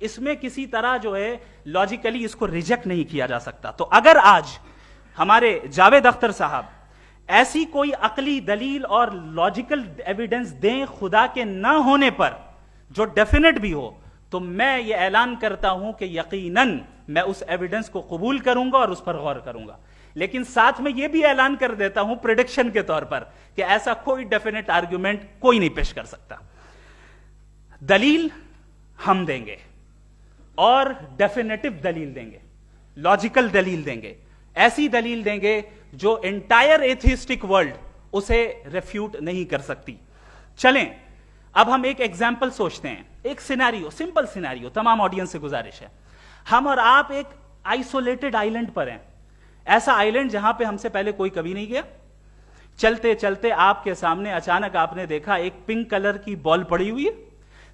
اس میں کسی طرح جو ہے لاجیکلی اس کو ریجیکٹ نہیں کیا جا سکتا. تو اگر آج ہمارے جاوید اختر صاحب ایسی کوئی عقلی دلیل اور لاجیکل ایویڈنس دیں خدا کے نہ ہونے پر جو ڈیفینیٹ بھی ہو, تو میں یہ اعلان کرتا ہوں کہ یقیناً میں اس ایویڈنس کو قبول کروں گا اور اس پر غور کروں گا. لیکن ساتھ میں یہ بھی اعلان کر دیتا ہوں پریڈکشن کے طور پر کہ ایسا کوئی ڈیفینیٹ آرگومنٹ کوئی نہیں پیش کر سکتا. دلیل ہم دیں گے اور ڈیفینیٹو دلیل دیں گے, لاجیکل دلیل دیں گے, ایسی دلیل دیں گے جو انٹائر ایتھیسٹک ورلڈ اسے ریفیوٹ نہیں کر سکتی. چلیں اب ہم ایک ایگزامپل سوچتے ہیں, ایک سینیریو, سمپل سینیریو, تمام آڈینس سے گزارش ہے, ہم اور آپ ایک آئسولیٹڈ آئیلینڈ پر ہیں, ایسا آئیلینڈ جہاں پہ ہم سے پہلے کوئی کبھی نہیں گیا. چلتے چلتے آپ کے سامنے اچانک آپ نے دیکھا ایک پنک کلر کی بال پڑی ہوئی ہے.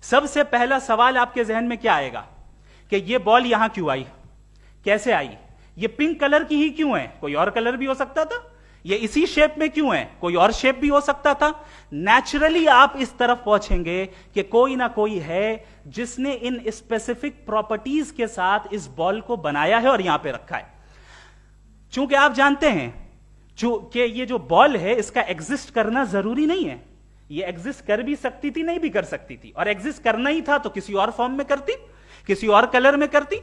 سب سے پہلا سوال آپ کے ذہن میں کیا آئے گا کہ یہ بال یہاں کیوں آئی, کیسے آئی, یہ پنک کلر کی ہی کیوں ہے, کوئی اور کلر بھی ہو سکتا تھا, یہ اسی شیپ میں کیوں ہے, کوئی اور شیپ بھی ہو سکتا تھا. نیچرلی آپ اس طرف پہنچیں گے کہ کوئی نہ کوئی ہے جس نے ان اسپیسیفک پراپرٹیز کے ساتھ اس بال کو بنایا ہے اور یہاں پہ رکھا ہے. چونکہ آپ جانتے ہیں کہ یہ جو بال ہے اس کا ایگزسٹ کرنا ضروری نہیں ہے, یہ ایگزسٹ کر بھی سکتی تھی نہیں بھی کر سکتی تھی, اور ایگزسٹ کرنا ہی تھا تو کسی اور فارم میں کرتی, کسی اور کلر میں کرتی.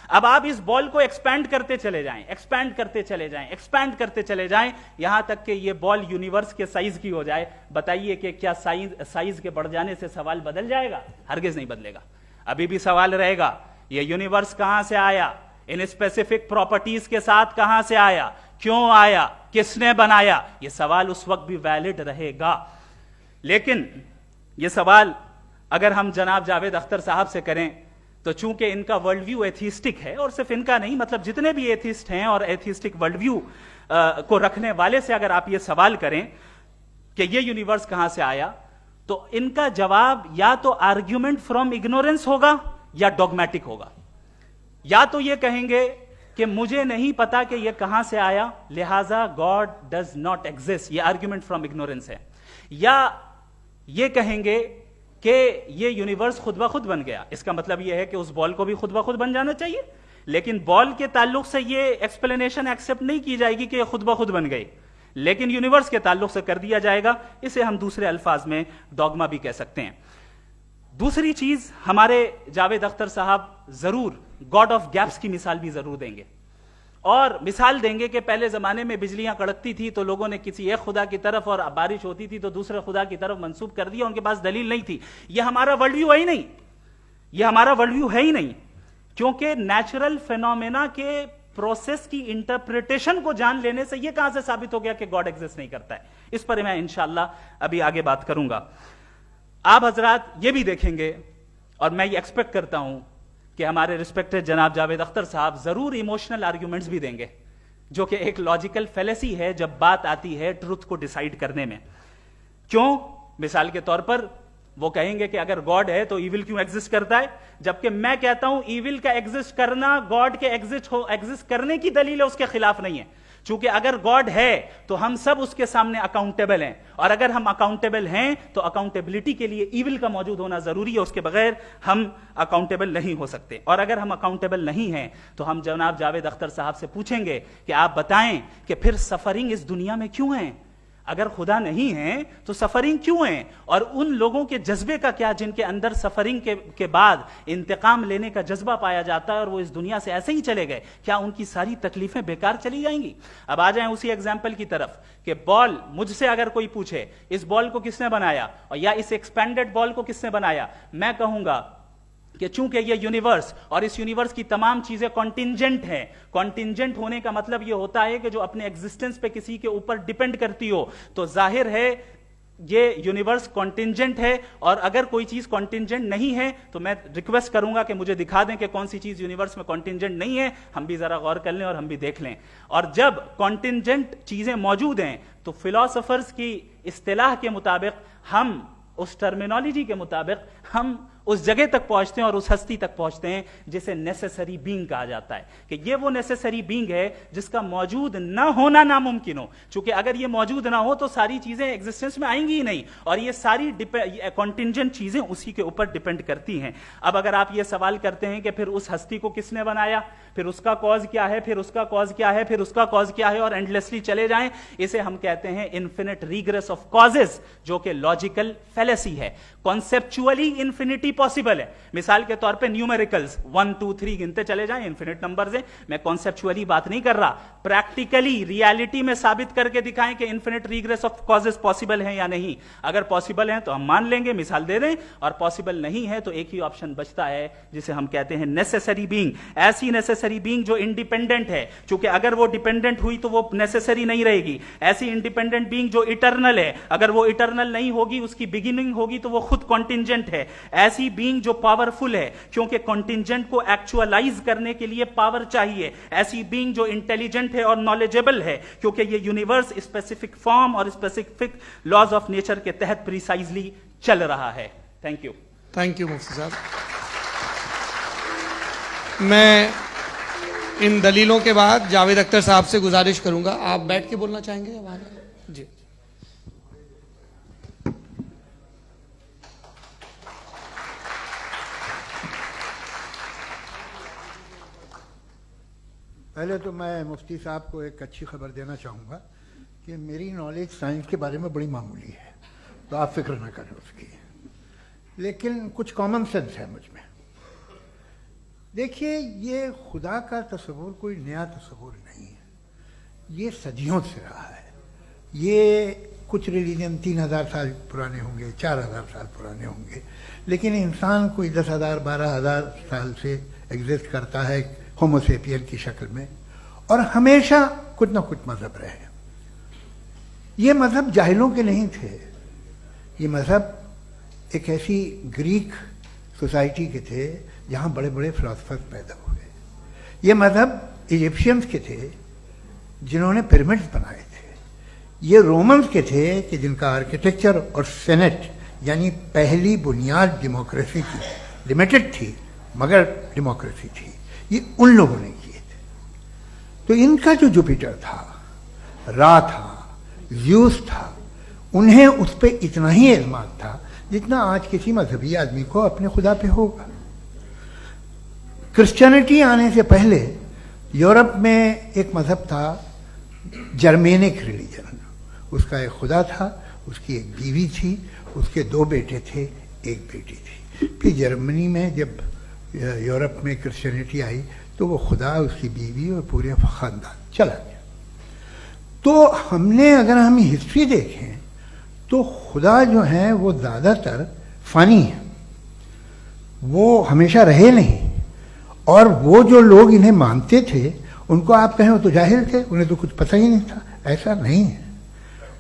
اب آپ اس بال کو ایکسپینڈ کرتے چلے جائیں, ایکسپینڈ کرتے چلے جائیں, ایکسپینڈ کرتے چلے جائیں, یہاں تک کہ یہ بال یونیورس کے سائز کی ہو جائے. بتائیے کہ کیا سائز کے بڑھ جانے سے سوال بدل جائے گا؟ ہرگز نہیں بدلے گا. ابھی بھی سوال رہے گا یہ یونیورس کہاں سے آیا, ان اسپیسیفک پراپرٹیز کے ساتھ کہاں سے آیا, کیوں آیا, کس نے بنایا. یہ سوال اس وقت بھی ویلڈ رہے گا. لیکن یہ سوال اگر ہم جناب جاوید اختر صاحب سے کریں تو چونکہ ان کا ورلڈ ویو ایتھیسٹک ہے, اور صرف ان کا نہیں, مطلب جتنے بھی ایتھیسٹ ہیں اور ایتھیسٹک ورلڈ ویو کو رکھنے والے سے اگر آپ یہ سوال کریں کہ یہ یونیورس کہاں سے آیا, تو ان کا جواب یا تو آرگیومنٹ فرام اگنورینس ہوگا یا ڈوگمیٹک ہوگا. یا تو یہ کہیں گے کہ مجھے نہیں پتا کہ یہ کہاں سے آیا, لہذا گاڈ ڈز ناٹ ایگزسٹ, یہ آرگیومنٹ فرام اگنورینس ہے. یا یہ کہیں گے کہ یہ یونیورس خود بخود بن گیا. اس کا مطلب یہ ہے کہ اس بال کو بھی خود بخود بن جانا چاہیے, لیکن بال کے تعلق سے یہ ایکسپلینیشن ایکسپٹ نہیں کی جائے گی کہ یہ خود بخود بن گئی, لیکن یونیورس کے تعلق سے کر دیا جائے گا. اسے ہم دوسرے الفاظ میں ڈوگما بھی کہہ سکتے ہیں. دوسری چیز, ہمارے جاوید اختر صاحب ضرور گاڈ آف گیپس کی مثال بھی ضرور دیں گے, اور مثال دیں گے کہ پہلے زمانے میں بجلیاں کڑکتی تھی تو لوگوں نے کسی ایک خدا کی طرف, اور بارش ہوتی تھی تو دوسرے خدا کی طرف منسوب کر دیا, ان کے پاس دلیل نہیں تھی. یہ ہمارا ورلڈ ویو ہے ہی نہیں, یہ ہمارا ورلڈ ویو ہے ہی نہیں, کیونکہ نیچرل فینومینا کے پروسیس کی انٹرپریٹیشن کو جان لینے سے یہ کہاں سے ثابت ہو گیا کہ گاڈ ایگزسٹ نہیں کرتا ہے. اس پر میں انشاءاللہ ابھی آگے بات کروں گا. آپ حضرات یہ بھی دیکھیں گے, اور میں یہ ایکسپیکٹ کرتا ہوں کہ ہمارے ریسپیکٹڈ جناب جاوید اختر صاحب ضرور ایموشنل آرگیومنٹس بھی دیں گے, جو کہ ایک لاجیکل فیلیسی ہے جب بات آتی ہے ٹروتھ کو ڈیسائیڈ کرنے میں. کیوں؟ مثال کے طور پر وہ کہیں گے کہ اگر گاڈ ہے تو ایول کیوں ایگزسٹ کرتا ہے, جبکہ میں کہتا ہوں ایول کا ایگزسٹ کرنا گاڈ کے ایگزسٹ کرنے کی دلیل ہے, اس کے خلاف نہیں ہے. چونکہ اگر گاڈ ہے تو ہم سب اس کے سامنے اکاؤنٹیبل ہیں, اور اگر ہم اکاؤنٹیبل ہیں تو اکاؤنٹیبلٹی کے لیے ایول کا موجود ہونا ضروری ہے, اس کے بغیر ہم اکاؤنٹیبل نہیں ہو سکتے. اور اگر ہم اکاؤنٹیبل نہیں ہیں تو ہم جناب جاوید اختر صاحب سے پوچھیں گے کہ آپ بتائیں کہ پھر سفرنگ اس دنیا میں کیوں ہے؟ اگر خدا نہیں ہے تو سفرنگ کیوں ہے؟ اور ان لوگوں کے جذبے کا کیا جن کے اندر سفرنگ کے بعد انتقام لینے کا جذبہ پایا جاتا ہے اور وہ اس دنیا سے ایسے ہی چلے گئے, کیا ان کی ساری تکلیفیں بیکار چلی جائیں گی؟ اب آ جائیں اسی ایگزامپل کی طرف کہ بال, مجھ سے اگر کوئی پوچھے اس بال کو کس نے بنایا اور یا اس ایکسپینڈڈ بال کو کس نے بنایا, میں کہوں گا کہ چونکہ یہ یونیورس اور اس یونیورس کی تمام چیزیں کانٹینجنٹ ہیں. کانٹینجنٹ ہونے کا مطلب یہ ہوتا ہے کہ جو اپنے ایگزسٹنس پہ کسی کے اوپر ڈیپینڈ کرتی ہو, تو ظاہر ہے یہ یونیورس کانٹینجنٹ ہے. اور اگر کوئی چیز کانٹینجنٹ نہیں ہے تو میں ریکویسٹ کروں گا کہ مجھے دکھا دیں کہ کون سی چیز یونیورس میں کانٹینجنٹ نہیں ہے, ہم بھی ذرا غور کر لیں اور ہم بھی دیکھ لیں. اور جب کانٹینجنٹ چیزیں موجود ہیں تو فلاسفرز کی اصطلاح کے مطابق, ہم اس ٹرمینالوجی کے مطابق ہم اس جگہ تک پہنچتے ہیں اور اس ہستی تک پہنچتے ہیں جسے نیسیسری بینگ کہا جاتا ہے، کہ یہ وہ نیسیسری بینگ ہے جس کا موجود نہ ہونا ناممکن ہو، چونکہ اگر یہ موجود نہ ہو تو ساری چیزیں ایگزسٹنس میں آئیں گی ہی نہیں، اور یہ ساری کنٹینجنٹ چیزیں اسی کے اوپر ڈیپینڈ کرتی ہیں۔ اب اگر آپ یہ سوال کرتے ہیں کہ پھر اس ہستی کو کس نے بنایا، پھر اس کا کاز کیا ہے، پھر اس کا کاز کیا ہے، پھر اس کا کاز کیا ہے، اور اینڈلیسلی چلے جائیں، اسے ہم کہتے ہیں انفینٹ ریگریس آف کازز، جو کہ لاجیکل فیلیسی ہے۔ کانسیپچولی انفینٹی پاسبل ہے، مثال کے طور پہ نیومیریکلز 1 2 3 گنتے چلے جائیں، انفینٹ نمبرز ہیں، میں کانسیپچولی بات نہیں کر رہا، پریکٹیکلی ریالٹی میں ثابت کر کے دکھائیں کہ infinite regress of causes possible ہیں یا نہیں۔ اگر پاسبل ہیں تو ہم مان لیں گے، مثال دے دیں، اور پاسبل نہیں ہے تو ایک ہی آپشن بچتا ہے جسے ہم کہتے ہیں نیسیسری بینگ، ایسی نیسیسری بینگ جو انڈیپینڈنٹ ہے، چونکہ اگر وہ ڈیپینڈنٹ ہوئی تو وہ نیسیسری نہیں رہے گی، ایسی انڈیپینڈنٹ بینگ جو اٹرنل ہے، اگر وہ اٹرنل نہیں ہوگی، اس کی بگننگ ہوگی تو وہ خود کنٹینجنٹ ہے، ایسی بینگ جو پاورفل ہے کیونکہ کنٹینجنٹ کو ایکچوالائز کرنے کے لیے پاور چاہیے، ایسی بینگ جو انٹیلیجنٹ ہے اور نالجبل ہے کیونکہ یہ یونیورس اسپیسیفک فارم اور اسپیسیفک لاز آف نیچر کے تحت پریسائزلی چل رہا ہے۔ Thank you. تھینک یو مفتی صاحب۔ میں ان دلیلوں کے بعد جاوید اختر صاحب سے گزارش کروں گا، آپ بیٹھ کے بولنا چاہیں گے یا باہر؟ جی پہلے تو میں مفتی صاحب کو ایک اچھی خبر دینا چاہوں گا کہ میری نالج سائنس کے بارے میں بڑی معمولی ہے، تو آپ فکر نہ کریں اس کی، لیکن کچھ کامن سینس ہے مجھ میں۔ دیکھیے، یہ خدا کا تصور کوئی نیا تصور نہیں ہے، یہ صدیوں سے رہا ہے۔ یہ کچھ ریلیجن 3000 سال پرانے ہوں گے، 4000 سال پرانے ہوں گے، لیکن انسان کوئی 10,000 12,000 سال سے ایگزسٹ کرتا ہے ہومو سیپین کی شکل میں، اور ہمیشہ کچھ نہ کچھ مذہب رہے۔ یہ مذہب جاہلوں کے نہیں تھے، یہ مذہب ایک ایسی گریک سوسائٹی کے تھے جہاں بڑے بڑے فلاسفرز پیدا ہوئے۔ یہ مذہب ایجپشینز کے تھے جنہوں نے پیرامڈز بنائے تھے، یہ رومنز کے تھے کہ جن کا آرکیٹیکچر اور سینٹ یعنی پہلی بنیاد ڈیموکریسی کی لمیٹڈ تھی مگر ڈیموکریسی تھی، یہ ان لوگوں نے کیے تھے۔ تو ان کا جو جوپیٹر تھا، را تھا، زیوس تھا، انہیں اس پہ اتنا ہی اعتماد تھا جتنا آج کسی مذہبی آدمی کو اپنے خدا پہ ہوگا۔ کرسچینٹی آنے سے پہلے یورپ میں ایک مذہب تھا، جرمینک ریلیجن، اس کا ایک خدا تھا، اس کی ایک بیوی تھی، اس کے 2 بیٹے تھے، ایک بیٹی تھی۔ پھر جرمنی میں جب یورپ میں کرسچینٹی آئی تو وہ خدا، اس کی بیوی اور پورے خاندان چلا گیا۔ تو ہم نے اگر ہم ہسٹری دیکھیں تو خدا جو ہیں وہ زیادہ تر فانی ہیں، وہ ہمیشہ رہے نہیں، اور وہ جو لوگ انہیں مانتے تھے ان کو آپ کہیں وہ تو جاہل تھے، انہیں تو کچھ پتہ ہی نہیں تھا، ایسا نہیں ہے۔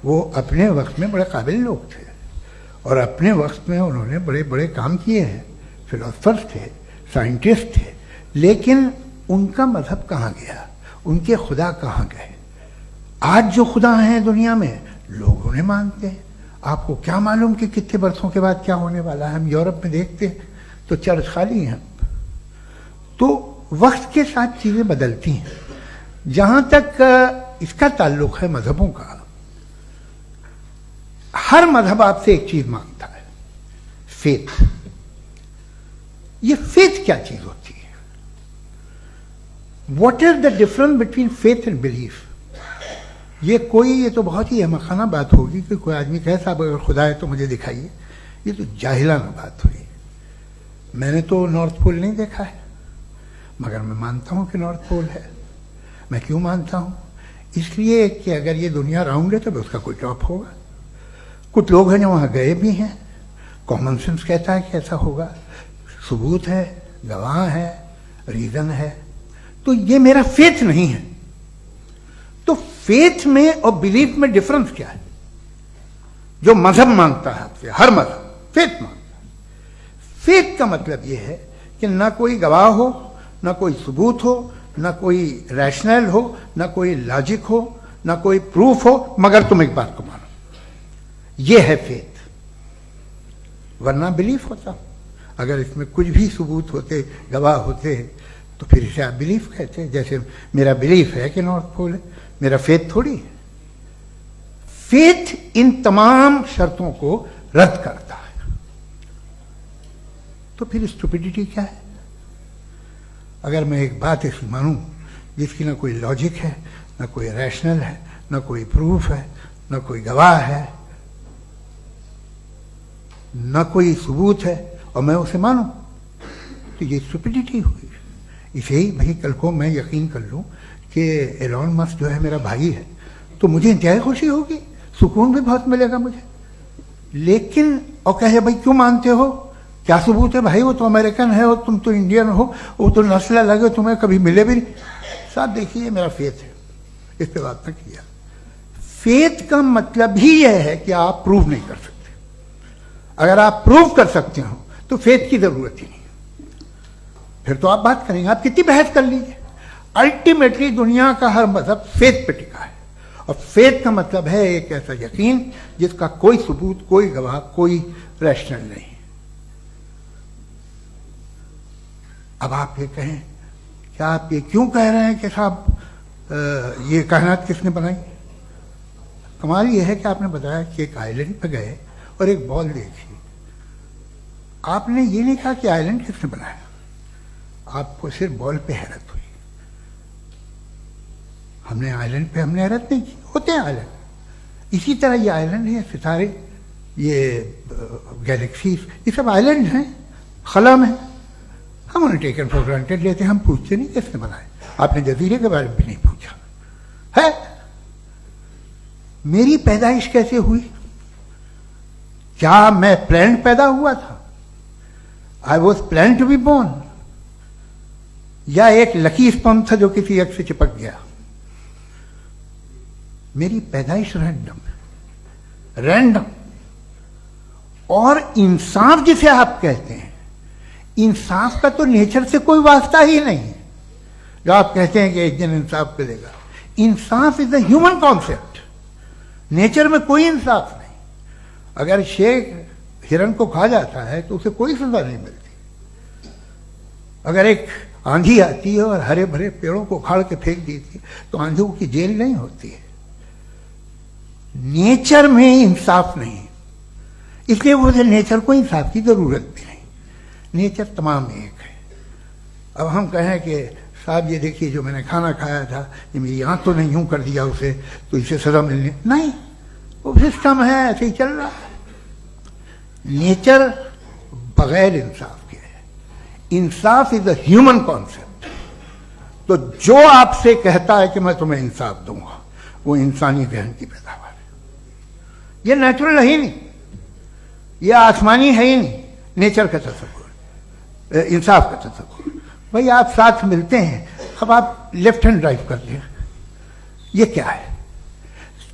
وہ اپنے وقت میں بڑے قابل لوگ تھے اور اپنے وقت میں انہوں نے بڑے بڑے کام کیے ہیں، فلاسفرز تھے، سائنٹسٹ تھے، لیکن ان کا مذہب کہاں گیا، ان کے خدا کہاں گئے؟ آج جو خدا ہیں دنیا میں لوگ انہیں مانتے ہیں، آپ کو کیا معلوم کہ کتنے برسوں کے بعد کیا ہونے والا ہے؟ ہم یورپ میں دیکھتے ہیں تو چرچ خالی ہیں۔ تو وقت کے ساتھ چیزیں بدلتی ہیں۔ جہاں تک اس کا تعلق ہے مذہبوں کا، ہر مذہب آپ سے ایک چیز مانگتا ہے، فیتھ۔ یہ فیتھ کیا چیز ہوتی ہے؟ What is the difference between faith and belief? یہ تو بہت ہی احمقانہ بات ہوگی کہ کوئی آدمی کہے صاحب اگر خدا ہے تو مجھے دکھائیے، یہ تو جاہلانہ بات ہوئی۔ میں نے تو نارتھ پول نہیں دیکھا ہے مگر میں مانتا ہوں کہ نارتھ پول ہے۔ میں کیوں مانتا ہوں؟ اس لیے کہ اگر یہ دنیا راؤنڈ ہے تو اس کا کوئی ٹاپ ہوگا۔ کچھ لوگ ہیں جو وہاں گئے بھی ہیں، کامن سینس کہتا ہے کہ ایسا ہوگا، ثبوت ہے، گواہ ہے، ریزن ہے۔ تو یہ میرا فیتھ نہیں ہے۔ تو فیتھ میں اور بلیف میں ڈفرنس کیا ہے؟ جو مذہب مانگتا ہے آپ سے، ہر مذہب فیتھ مانگتا ہے۔ فیتھ کا مطلب یہ ہے کہ نہ کوئی گواہ ہو، نہ کوئی ثبوت ہو، نہ کوئی ریشنل ہو، نہ کوئی لاجک ہو، نہ کوئی پروف ہو، مگر تم ایک بات کو مانو۔ یہ ہے فیتھ۔ ورنہ بلیف ہوتا۔ اگر اس میں کچھ بھی ثبوت ہوتے، گواہ ہوتے، تو پھر اسے آپ بلیف کہتے ہیں. جیسے میرا بلیف ہے کہ نارتھ پول ہے، میرا فیتھ تھوڑی ہے. فیتھ ان تمام شرطوں کو رد کرتا ہے. تو پھر اسٹوپیڈیٹی کیا ہے؟ اگر میں ایک بات ایسی مانوں جس کی نہ کوئی لاجک ہے، نہ کوئی ریشنل ہے، نہ کوئی پروف ہے، نہ کوئی گواہ ہے، نہ کوئی ثبوت ہے، اور میں اسے مانوں، تو یہ اسٹوپیڈیٹی ہوئی. اسے ہی بھائی کل کو میں یقین کر لوں کہ ایلون مسک جو ہے میرا بھائی ہے، تو مجھے انتہائی خوشی ہوگی، سکون بھی بہت ملے گا مجھے. لیکن اور کہے بھائی کیوں مانتے ہو، کیا ثبوت ہے؟ بھائی وہ تو امریکن ہے اور تم تو انڈین ہو، وہ تو نسل الگ ہے، تمہیں کبھی ملے بھی نہیں. صاحب دیکھیے میرا فیتھ ہے، اس پہ بات نہ کیا. فیتھ کا مطلب ہی یہ ہے کہ آپ پروو نہیں کر سکتے. اگر آپ پروو کر سکتے ہو تو فیتھ کی ضرورت ہی نہیں، پھر تو آپ بات کریں گے، آپ کتنی بحث کر لیجیے. الٹیمیٹلی دنیا کا ہر مذہب فیتھ پہ ٹکا ہے، اور فیتھ کا مطلب ہے ایک ایسا یقین جس کا کوئی ثبوت، کوئی گواہ، کوئی ریشنل نہیں. اب آپ یہ کہیں، کیا آپ یہ کیوں کہہ رہے ہیں کہ صاحب یہ کائنات کس نے بنائی؟ کمال یہ ہے کہ آپ نے بتایا کہ ایک آئلینڈ پہ گئے اور ایک بال دیکھی. آپ نے یہ نہیں کہا کہ آئلینڈ کس نے بنایا، آپ کو صرف بال پہ حیرت ہوئی. ہم نے آئلینڈ پہ ہم نے حیرت نہیں کی، ہوتے ہیں آئلینڈ. اسی طرح یہ آئلینڈ ہیں، ستارے، یہ گیلیکسیز، یہ سب آئلینڈ ہیں، خلا میں. ہم انہیں ٹیکن فار گرانٹیڈ لیتے ہیں، ہم پوچھتے نہیں کس نے بنائے. آپ نے جزیرے کے بارے میں بھی نہیں پوچھا ہے. میری پیدائش کیسے ہوئی؟ کیا میں پلانٹ پیدا ہوا تھا؟ I was planned to be born, یا ایک لکی اسپرم تھا جو کسی ایگ سے چپک گیا؟ میری پیدائش رینڈم. اور انصاف جسے آپ کہتے ہیں، انصاف کا تو نیچر سے کوئی واسطہ ہی نہیں ہے. جو آپ کہتے ہیں کہ ایک دن انصاف کرے گا، انصاف از اے ہیومن کانسیپٹ. نیچر میں کوئی انصاف نہیں. اگر شیر ہرن کو کھا جاتا ہے تو اسے کوئی سزا نہیں ملتی. اگر ایک آندھی آتی ہے اور ہرے بھرے پیڑوں کو اکھاڑ کے پھینک دیتی ہے تو آندھیوں کی جیل نہیں ہوتی ہے. نیچر میں انصاف نہیں، اس لیے وہ نیچر کو انصاف کی ضرورت بھی نہیں. نیچر تمام ایک ہے. اب ہم کہیں کہ صاحب یہ دیکھیے جو میں نے کھانا کھایا تھا یہ میری آنکھ تو نہیں یوں کر دیا اسے تو اسے سزا ملنے نہیں، وہ سسٹم ہے، ایسے ہی چل رہا ہے. نیچر بغیر انصاف کے ہے. انصاف از اے ہیومن کانسیپٹ. تو جو آپ سے کہتا ہے کہ میں تمہیں انصاف دوں گا وہ انسانی ذہن کی پیداوار ہے. یہ نیچرل ہے ہی نہیں، یہ آسمانی ہے ہی نہیں. نیچر کا تصور، انصاف کا تصور. بھائی آپ ساتھ ملتے ہیں، اب آپ لیفٹ ہینڈ ڈرائیو کر لیں، یہ کیا ہے؟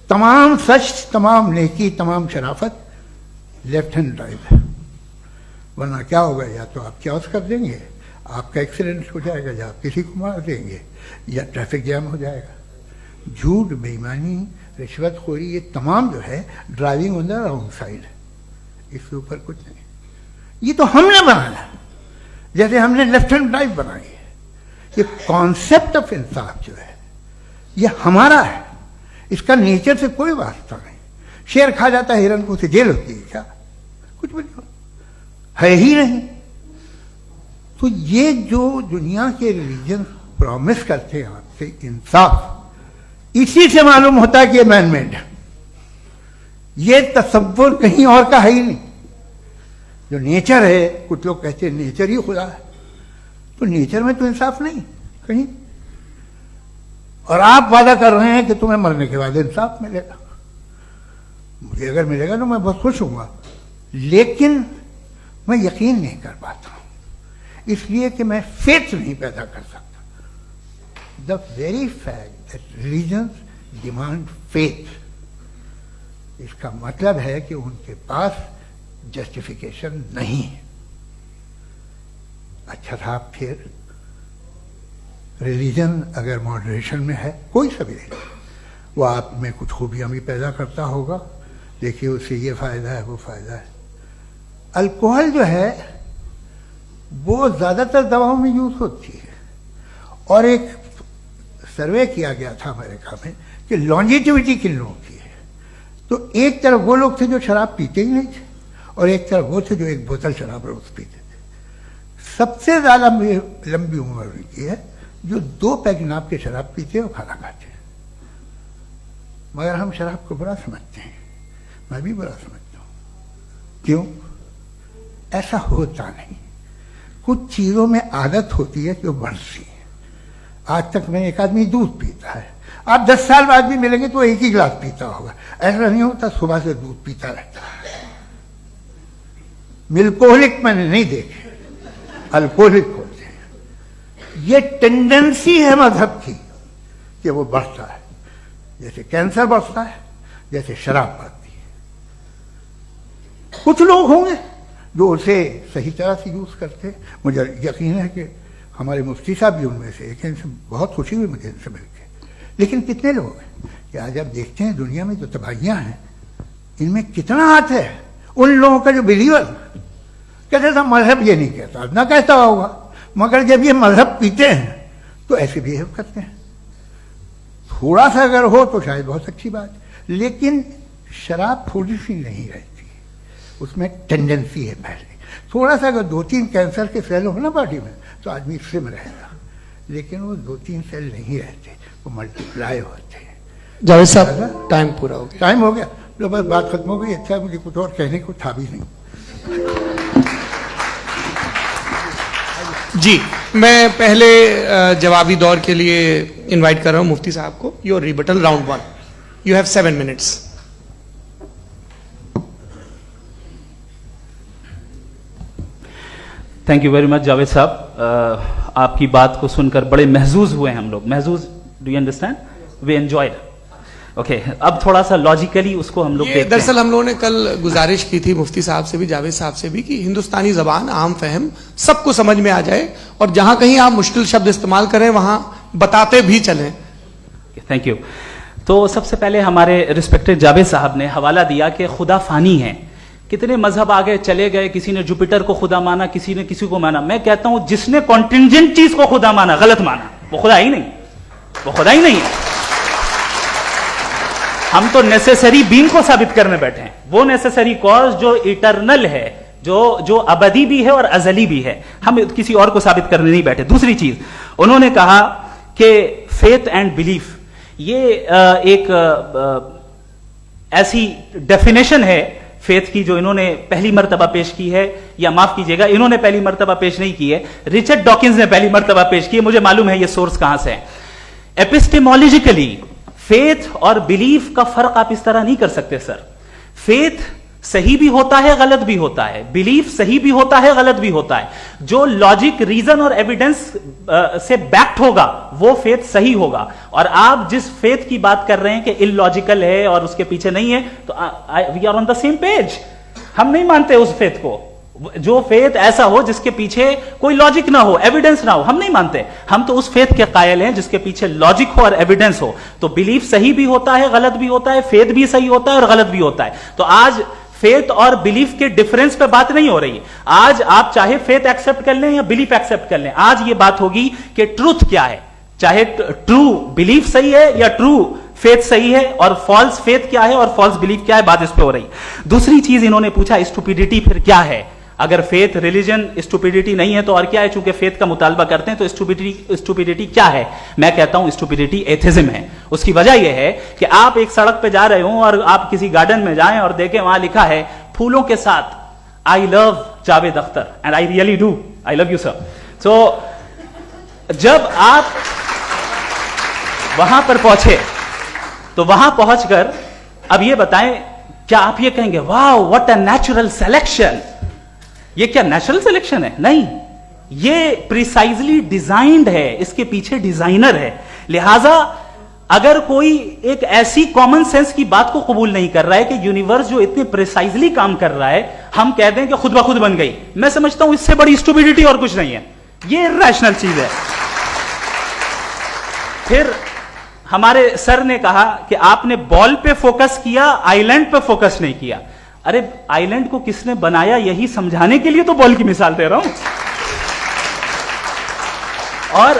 تمام سچ، تمام نیکی، تمام شرافت لیفٹ ہینڈ ڈرائیو ہے. ورنہ کیا ہوگا؟ یا تو آپ کیوس کر دیں گے، آپ کا ایکسیڈنٹ ہو جائے گا، یا آپ کسی کو مار دیں گے، یا ٹریفک جام ہو جائے گا. جھوٹ، بے ایمانی، رشوت خوری، یہ تمام جو ہے driving on the wrong side ہے. اس کے اوپر کچھ نہیں. یہ تو ہم نے بنایا، جیسے ہم نے لیفٹ ہینڈ ڈرائیو بنائی ہے. یہ کانسیپٹ آف انصاف جو ہے یہ ہمارا ہے، اس کا نیچر سے کوئی واسطہ نہیں. شیر کھا جاتا ہے ہرن کو، اسے جیل ہوتی ہے کیا؟ کچھ بھی نہیں ہے ہی نہیں. تو یہ جو دنیا کے ریلیجن پرومس کرتے ہیں آپ سے انصاف، اسی سے معلوم ہوتا ہے کہ یہ مین میڈ ہے. یہ تصور کہیں اور کا ہے ہی نہیں. جو نیچر ہے، کچھ لوگ کہتے ہیں نیچر ہی خدا ہے، تو نیچر میں تو انصاف نہیں کہیں. اور آپ وعدہ کر رہے ہیں کہ تمہیں مرنے کے بعد انصاف ملے گا. مجھے اگر ملے گا تو میں بہت خوش ہوں گا، لیکن میں یقین نہیں کر پاتا ہوں، اس لیے کہ میں فیتھ نہیں پیدا کر سکتا. The very fact that religions demand faith, اس کا مطلب ہے کہ ان کے پاس جسٹیفیکیشن نہیں ہے. اچھا تھا پھر ریلیجن اگر ماڈریشن میں ہے، کوئی سا بھی نہیں، وہ آپ میں کچھ خوبیاں بھی پیدا کرتا ہوگا. دیکھیے اس سے یہ فائدہ ہے، وہ فائدہ ہے. الکوہل جو ہے وہ زیادہ تر دواؤں میں یوز ہوتی ہے. اور ایک سروے کیا گیا تھا امریکہ میں کہ لانجیٹیوٹی کن لوگوں کی ہے. تو ایک طرف وہ لوگ تھے جو شراب پیتے ہی نہیں تھے, اور ایک طرف وہ تھے جو ایک بوتل شراب روز پیتے تھے. سب سے زیادہ لمبی عمر کی ہے جو 2 پیگ ناپ کے شراب پیتے اور کھانا کھاتے ہیں. مگر ہم شراب کو برا سمجھتے ہیں, میں بھی برا سمجھتا ہوں. کیوں؟ ایسا ہوتا نہیں. کچھ چیزوں میں عادت ہوتی ہے کہ وہ بڑھتی ہے. آج تک میں ایک آدمی دودھ پیتا ہے, آپ 10 سال بعد بھی ملیں گے تو ایک ہی گلاس پیتا ہوگا. ایسا نہیں ہوتا, صبح سے دودھ پیتا رہتا ہے. ملکوہلک میں نے نہیں دیکھے, الکوہلک ہوتے ہیں. یہ ٹینڈنسی ہے مذہب کی کہ وہ بڑھتا ہے, جیسے کینسر بڑھتا ہے, جیسے شراب بڑھتی ہے. کچھ لوگ ہوں گے جو اسے صحیح طرح سے یوز کرتے ہیں. مجھے یقین ہے کہ ہمارے مفتی صاحب بھی ان میں سے ایک ہیں. ان سے بہت خوشی ہوئی مجھے ان سے مل کے. لیکن کتنے لوگ ہیں کہ آج آپ دیکھتے ہیں دنیا میں جو تباہیاں ہیں, ان میں کتنا ہاتھ ہے ان لوگوں کا جو بلیور کہتے تھا مذہب یہ نہیں کہتا, نہ کہتا ہوگا, مگر جب یہ مذہب پیتے ہیں تو ایسے بہیو کرتے ہیں. تھوڑا سا اگر ہو تو شاید بہت اچھی بات, لیکن شراب تھوڑی سی نہیں رہتی, اس میں ٹینڈنسی ہے. پہلے تھوڑا سا اگر 2-3 کینسر کے سیل ہو نا باڈی میں تو آدمی سم رہے گا, لیکن وہ 2-3 سیل نہیں رہتے, وہ ملٹیپلائی ہوتے ہیں. جاوید صاحب ٹائم پورا ہو گیا. ٹائم ہو گیا, لو بس بات ختم ہو گئی. اچھا, مجھے کچھ اور کہنے کو تھا بھی نہیں. جی, میں پہلے جوابی دور کے لیے انوائٹ کر رہا ہوں مفتی صاحب کو. Your rebuttal round 1. You have 7 minutes. Thank you very much Javed صاحب. آپ کی بات کو سن کر بڑے محظوظ ہوئے ہم لوگ. محظوظ, do you understand? We enjoyed. Okay, اب تھوڑا سا لاجیکلی اس کو ہم لوگ دیکھتے ہیں. دراصل ہم لوگوں نے کل گزارش کی تھی مفتی صاحب سے بھی, جاوید صاحب سے بھی, کہ ہندوستانی زبان عام فہم سب کو سمجھ میں آ جائے, اور جہاں کہیں آپ مشکل شبد استعمال کریں وہاں بتاتے بھی چلیں. Thank you. تو سب سے پہلے ہمارے ریسپیکٹڈ جاوید صاحب نے حوالہ دیا کہ خدا فانی ہے. کتنے مذہب آگے چلے گئے, کسی نے جوپیٹر کو خدا مانا, کسی نے کسی کو مانا. میں کہتا ہوں جس نے کانٹینجنٹ چیز کو خدا مانا, غلط مانا, وہ خدا ہی نہیں, وہ خدا ہی نہیں ہے. ہم تو نیسیسری بینگ کو ثابت کرنے بیٹھے ہیں, وہ نیسیسری کاز جو ایٹرنل ہے, جو ابدی بھی ہے اور ازلی بھی ہے. ہم کسی اور کو ثابت کرنے نہیں بیٹھے. دوسری چیز انہوں نے کہا کہ فیتھ اینڈ بلیف, یہ ایک ایسی ڈیفینیشن ہے فیتھ کی جو انہوں نے پہلی مرتبہ پیش کی ہے, یا معاف کیجئے گا انہوں نے پہلی مرتبہ پیش نہیں کی ہے, رچرڈ ڈاکنز نے پہلی مرتبہ پیش کی ہے. مجھے معلوم ہے یہ سورس کہاں سے ہے. ایپسٹیمولوجیکلی فیتھ اور بلیف کا فرق آپ اس طرح نہیں کر سکتے سر. فیتھ صحیح بھی ہوتا ہے, غلط بھی ہوتا ہے. بلیف صحیح بھی ہوتا ہے, غلط بھی ہوتا ہے. جو لاجک, ریزن اور ایویڈنس سے بیکڈ ہوگا وہ فیتھ صحیح ہوگا. اور آپ جس فیتھ کی بات کر رہے ہیں کہ ان لاجیکل ہے اور اس کے پیچھے نہیں ہے, تو we are on the same page. ہم نہیں مانتے اس فیتھ کو. جو فیتھ ایسا ہو جس کے پیچھے کوئی لاجک نہ ہو, ایویڈنس نہ ہو, ہم نہیں مانتے. ہم تو اس فیتھ کے قائل ہیں جس کے پیچھے لاجک ہو اور ایویڈنس ہو. تو بلیف صحیح بھی ہوتا ہے, غلط بھی ہوتا ہے, فیتھ بھی صحیح ہوتا ہے اور غلط بھی ہوتا ہے. تو آج فیتھ اور بلیف کے ڈفرنس پہ بات نہیں ہو رہی ہے. آج آپ چاہے فیتھ ایکسپٹ کر لیں یا بلیف ایکسپٹ کر لیں, آج یہ بات ہوگی کہ ٹروتھ کیا ہے. چاہے ٹرو بلیف صحیح ہے یا ٹرو فیتھ صحیح ہے, اور فالس فیتھ کیا ہے اور فالس بلیف کیا ہے, بات اس پہ ہو رہی. دوسری چیز انہوں نے پوچھا اسٹوپیڈیٹی پھر کیا ہے. اگر فیتھ ریلیجن اسٹوپیڈیٹی نہیں ہے تو اور کیا ہے؟ چونکہ فیتھ کا مطالبہ کرتے ہیں تو اسٹوپیڈیٹی کیا ہے؟ میں کہتا ہوں اسٹوپیڈیٹی ایتھزم ہے. اس کی وجہ یہ ہے کہ آپ ایک سڑک پہ جا رہے ہوں اور آپ کسی گارڈن میں جائیں اور دیکھیں وہاں لکھا ہے پھولوں کے ساتھ I love Javed Akhtar, and I really do, I love you sir. So جب آپ وہاں پر پہنچے تو وہاں پہنچ کر اب یہ بتائیں, کیا آپ یہ کہیں گے واو واٹ اے نیچرل سلیکشن؟ یہ کیا نیچرل سلیکشن ہے؟ نہیں, یہ پریسائزلی ڈیزائنڈ ہے, اس کے پیچھے ڈیزائنر ہے. لہذا اگر کوئی ایک ایسی کامن سینس کی بات کو قبول نہیں کر رہا ہے کہ یونیورس جو اتنے پریسائزلی کام کر رہا ہے ہم کہہ دیں کہ خود بخود بن گئی, میں سمجھتا ہوں اس سے بڑی اسٹوپیڈیٹی اور کچھ نہیں ہے. یہ ریشنل چیز ہے. پھر ہمارے سر نے کہا کہ آپ نے بال پہ فوکس کیا, آئی لینڈ پہ فوکس نہیں کیا. ارے آئی لینڈ کو کس نے بنایا یہی سمجھانے کے لیے تو بال کی مثال دے رہا ہوں. اور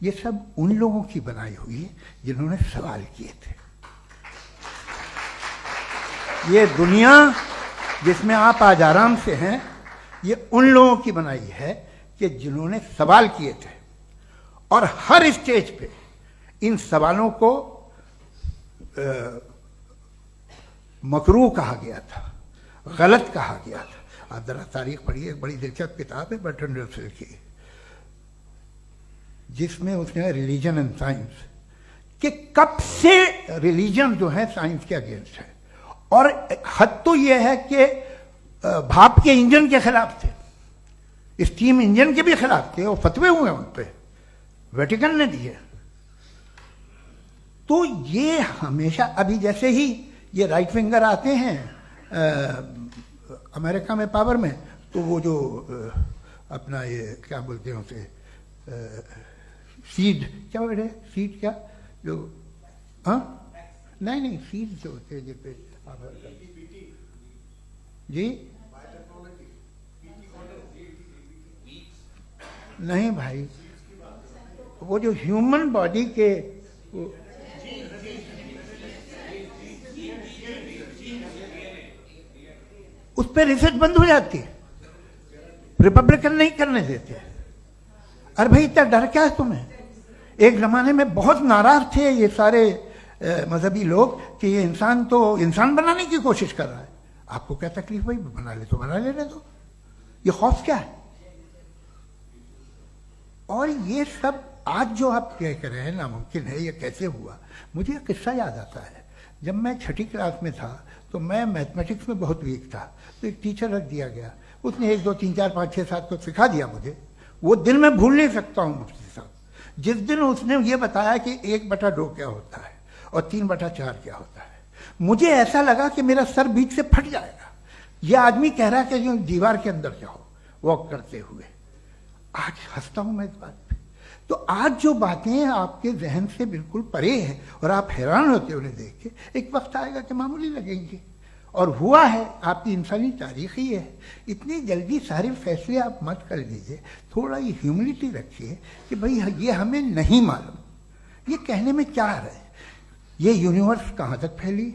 یہ سب ان لوگوں کی بنائی ہوئی ہے جنہوں نے سوال کیے تھے. یہ دنیا جس میں آپ آج آرام سے ہیں یہ ان لوگوں کی بنائی ہے کہ جنہوں نے سوال کیے تھے, اور ہر اسٹیج پہ ان سوالوں کو مکروہ کہا گیا تھا, غلط کہا گیا تھا. آپ ذرا تاریخ پڑھیے, ایک بڑی دلچسپ کتاب ہے برٹرنڈ رسل کی, جس میں اس نے ریلیجن اینڈ سائنس کہ کب سے ریلیجن جو ہے سائنس کے اگینسٹ ہے, اور حد تو یہ ہے کہ بھاپ کے انجن کے خلاف تھے, اسٹیم انجن کے بھی خلاف تھے, اور فتوے ہوئے ان پہ, ویٹیکن نے دیے. تو یہ ہمیشہ ابھی جیسے ہی یہ رائٹ ونگر آتے ہیں امریکہ میں پاور میں, تو وہ جو اپنا یہ کیا بولتے ہیں اسے, سیڈ کیا بیٹے, سیڈ کیا جو, ہاں نہیں سیڈ جو ہوتے ہیں جس پہ جی نہیں بھائی, وہ جو ہیومن باڈی کے اس پہ ریسرچ بند ہو جاتی ہے, ریپبلکن نہیں کرنے دیتے. ارے بھائی اتنا ڈر کیا ہے تمہیں؟ ایک زمانے میں بہت ناراض تھے یہ سارے مذہبی لوگ کہ یہ انسان تو انسان بنانے کی کوشش کر رہا ہے. آپ کو کیا تکلیف بھائی, بنا لے تو بنا لینے دو, یہ خوف کیا ہے؟ اور یہ سب آج جو آپ کہہ رہے ہیں ناممکن ہے, یہ کیسے ہوا؟ مجھے ایک قصہ یاد آتا ہے. جب میں 6ٹھی کلاس میں تھا تو میں میتھمیٹکس میں بہت ویک تھا, تو ایک ٹیچر رکھ دیا گیا, اس نے 1 2 3 4 5 6 7 کو سکھا دیا مجھے. وہ دن میں بھول نہیں سکتا ہوں مفتی صاحب, جس دن اس نے یہ بتایا کہ 1/2 کیا ہوتا ہے اور 3/4 کیا ہوتا ہے. مجھے ایسا لگا کہ میرا سر بیچ سے پھٹ جائے گا. یہ آدمی کہہ رہا کہ دیوار کے اندر جاؤ واک کرتے ہوئے. آج ہنستا ہوں میں اس بات پہ. تو آج جو باتیں آپ کے ذہن سے بالکل پرے ہیں اور آپ حیران ہوتے انہیں دیکھ کے, ایک وقت آئے گا کہ معمولی لگیں گے. اور ہوا ہے, آپ کی انسانی تاریخ ہی ہے. اتنی جلدی سارے فیصلے آپ مت کر لیجیے, تھوڑا یہ ہیوملٹی رکھیے کہ بھئی یہ ہمیں نہیں معلوم. یہ کہنے میں کیا آ رہا ہے؟ یہ یونیورس کہاں تک پھیلی,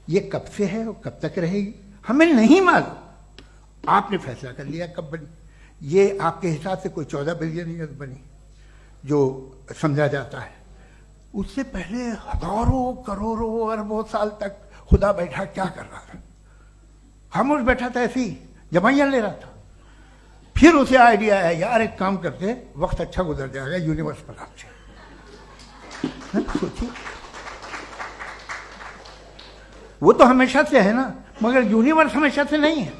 یہ کب سے ہے اور کب تک رہے گی, ہمیں نہیں معلوم. آپ نے فیصلہ کر لیا کب بنی. یہ آپ کے حساب سے کوئی 14 بلین ایئر بنی جو سمجھا جاتا ہے. اس سے پہلے ہزاروں کروڑوں اربوں سال تک خدا بیٹھا کیا کر رہا تھا؟ خاموش بیٹھا تھا, ایسی جمائیاں لے رہا تھا. پھر اسے آئیڈیا ہے یار ایک کام کرتے, وقت اچھا گزر جائے گا, یونیورس پر آپ سے سوچیے. وہ تو ہمیشہ سے ہے نا, مگر یونیورس ہمیشہ سے نہیں ہے,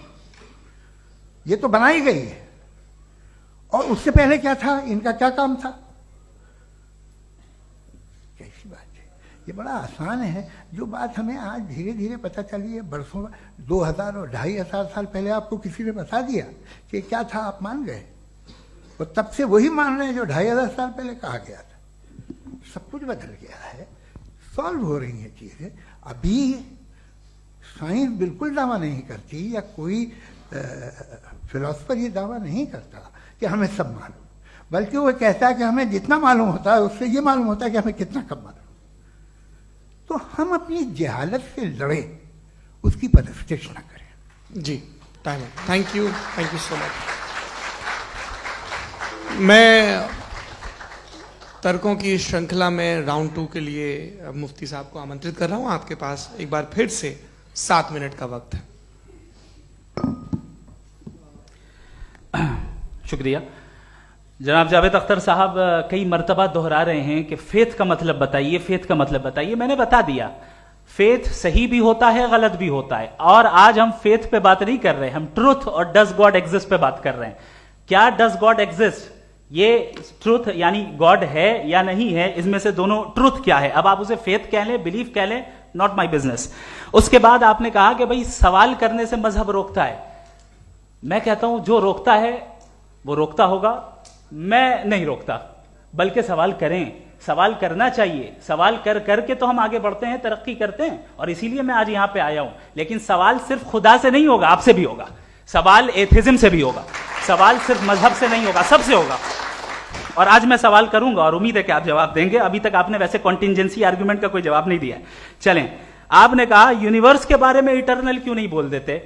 یہ تو بنائی گئی ہے. اور اس سے پہلے کیا تھا, ان کا کیا کام تھا؟ کیسی بات ہے, یہ بڑا آسان ہے. جو بات ہمیں آج دھیرے دھیرے پتہ چلی ہے, برسوں 2000 اور 2500 سال پہلے آپ کو کسی نے بتا دیا کہ کیا تھا, آپ مان گئے, اور تب سے وہی مان رہے ہیں جو 2500 سال پہلے کہا گیا تھا. سب کچھ بدل گیا ہے, سالو ہو رہی ہیں چیزیں. ابھی سائنس بالکل دعویٰ نہیں کرتی, یا کوئی فلاسفر یہ دعویٰ نہیں کرتا کہ ہمیں سب معلوم, بلکہ وہ کہتا ہے کہ ہمیں جتنا معلوم ہوتا ہے اس سے یہ معلوم ہوتا ہے کہ ہمیں کتنا کم معلوم. تو ہم اپنی جہالت سے لڑیں, اس کی پرستش نہ کریں. جی ٹائم ہے. تھینک یو سو مچ. میں ترکوں کی شرنکھلا میں راؤنڈ 2 کے لیے مفتی صاحب کو آمنترت کر رہا ہوں. آپ کے پاس ایک بار پھر سے 7 منٹ کا وقت ہے. شکریہ. جناب جاوید اختر صاحب کئی مرتبہ دہرا رہے ہیں کہ فیتھ کا مطلب بتائیے, فیتھ کا مطلب بتائیے. میں نے بتا دیا, فیتھ صحیح بھی ہوتا ہے, غلط بھی ہوتا ہے. اور آج ہم فیتھ پہ بات نہیں کر رہے, ہم ٹروتھ اور ڈز گاڈ ایگزسٹ پہ بات کر رہے ہیں. کیا ڈز گاڈ ایگزسٹ, یہ ٹروتھ یعنی گاڈ ہے یا نہیں ہے, اس میں سے دونوں ٹروتھ کیا ہے. اب آپ اسے فیتھ کہہ لیں, بلیف کہہ لیں, ناٹ مائی بزنس. اس کے بعد آپ نے کہا کہ بھائی سوال کرنے سے مذہب روکتا ہے. میں کہتا ہوں جو روکتا ہے وہ روکتا ہوگا, میں نہیں روکتا. بلکہ سوال کریں, سوال کرنا چاہیے. سوال کر کر کے تو ہم آگے بڑھتے ہیں, ترقی کرتے ہیں, اور اسی لیے میں آج یہاں پہ آیا ہوں. لیکن سوال صرف خدا سے نہیں ہوگا, آپ سے بھی ہوگا. سوال ایتھیزم سے بھی ہوگا. سوال صرف مذہب سے نہیں ہوگا, سب سے ہوگا. اور آج میں سوال کروں گا اور امید ہے کہ آپ جواب دیں گے. ابھی تک آپ نے ویسے کانٹینجنسی آرگومنٹ کا کوئی جواب نہیں دیا. چلیں, آپ نے کہا یونیورس کے بارے میں اٹرنل کیوں نہیں بول دیتے.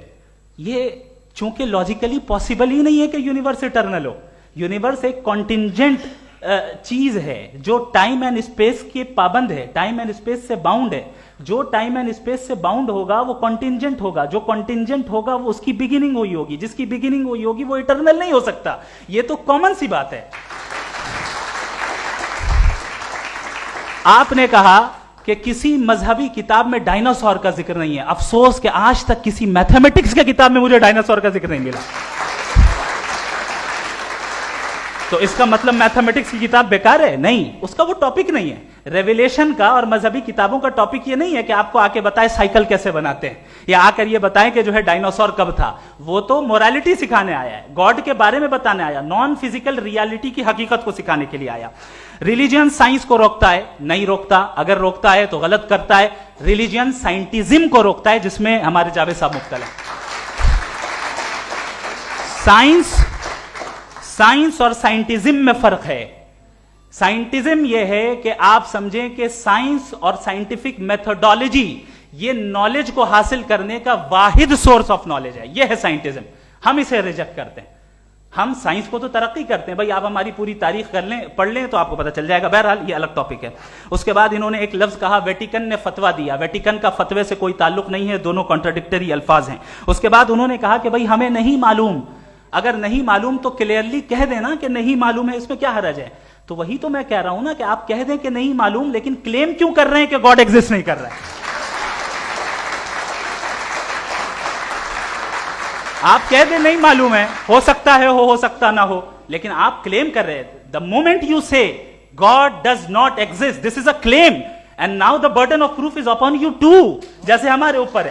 یہ چونکہ لاجیکلی پاسبل ہی نہیں ہے کہ یونیورس اٹرنل ہو. یونیورس ایک کانٹینجنٹ چیز ہے جو ٹائم اینڈ اسپیس کے پابند ہے, ٹائم اینڈ اسپیس سے باؤنڈ ہے. جو ٹائم اینڈ اسپیس سے باؤنڈ ہوگا وہ کانٹینجنٹ ہوگا, جو کانٹینجنٹ ہوگا وہ اس کی بگننگ ہوئی ہوگی, جس کی بگننگ ہوئی ہوگی وہ اٹرنل نہیں ہو سکتا. یہ تو کامن سی بات ہے. آپ نے کہا کہ کسی مذہبی کتاب میں ڈائناسور کا ذکر نہیں ہے. افسوس کہ آج تک کسی میتھمیٹکس کی کتاب میں مجھے ڈائناسور کا ذکر نہیں ملا. تو اس کا مطلب میتھمیٹکس کی کتاب بیکار ہے؟ نہیں, اس کا وہ ٹاپک نہیں ہے. ریویلیشن کا اور مذہبی کتابوں کا ٹاپک یہ نہیں ہے کہ آپ کو آ کے بتائے سائیکل کیسے بناتے ہیں, یا آ کر یہ بتائیں کہ جو ہے ڈائناسور کب تھا. وہ تو مورالٹی سکھانے آیا ہے, گاڈ کے بارے میں بتانے آیا, نان فزیکل ریالٹی کی حقیقت کو سکھانے کے لیے آیا. ریلیجن سائنس کو روکتا ہے؟ نہیں روکتا. اگر روکتا ہے تو غلط کرتا ہے. ریلیجن سائنٹزم کو روکتا ہے, جس میں ہمارے جاوید صاحب مبتلا ہیں. سائنس اور سائنٹزم میں فرق ہے. سائنٹزم یہ ہے کہ آپ سمجھیں کہ سائنس اور سائنٹیفک میتھڈالوجی یہ نالج کو حاصل کرنے کا واحد سورس آف نالج ہے. یہ ہے سائنٹزم. ہم اسے ریجیکٹ کرتے ہیں. ہم سائنس کو تو ترقی کرتے ہیں, بھائی آپ ہماری پوری تاریخ کر لیں, پڑھ لیں تو آپ کو پتہ چل جائے گا. بہرحال یہ الگ ٹاپک ہے. اس کے بعد انہوں نے ایک لفظ کہا, ویٹیکن نے فتویٰ دیا. ویٹیکن کا فتوے سے کوئی تعلق نہیں ہے, دونوں کانٹراڈکٹری الفاظ ہیں. اس کے بعد انہوں نے کہا کہ بھائی ہمیں نہیں معلوم. اگر نہیں معلوم تو کلیئرلی کہہ دینا کہ نہیں معلوم ہے, اس میں کیا حرج ہے. تو وہی تو میں کہہ رہا ہوں نا کہ آپ کہہ دیں کہ نہیں معلوم, لیکن کلیم کیوں کر رہے ہیں کہ گاڈ ایگزسٹ نہیں کر رہا ہے. آپ کہہ دیں نہیں معلوم ہے, ہو سکتا ہے ہو سکتا نہ ہو, لیکن آپ کلیم کر رہے ہیں. The moment you say God does not exist, this is a claim, and now the burden of proof is upon you too, جیسے ہمارے اوپر ہے.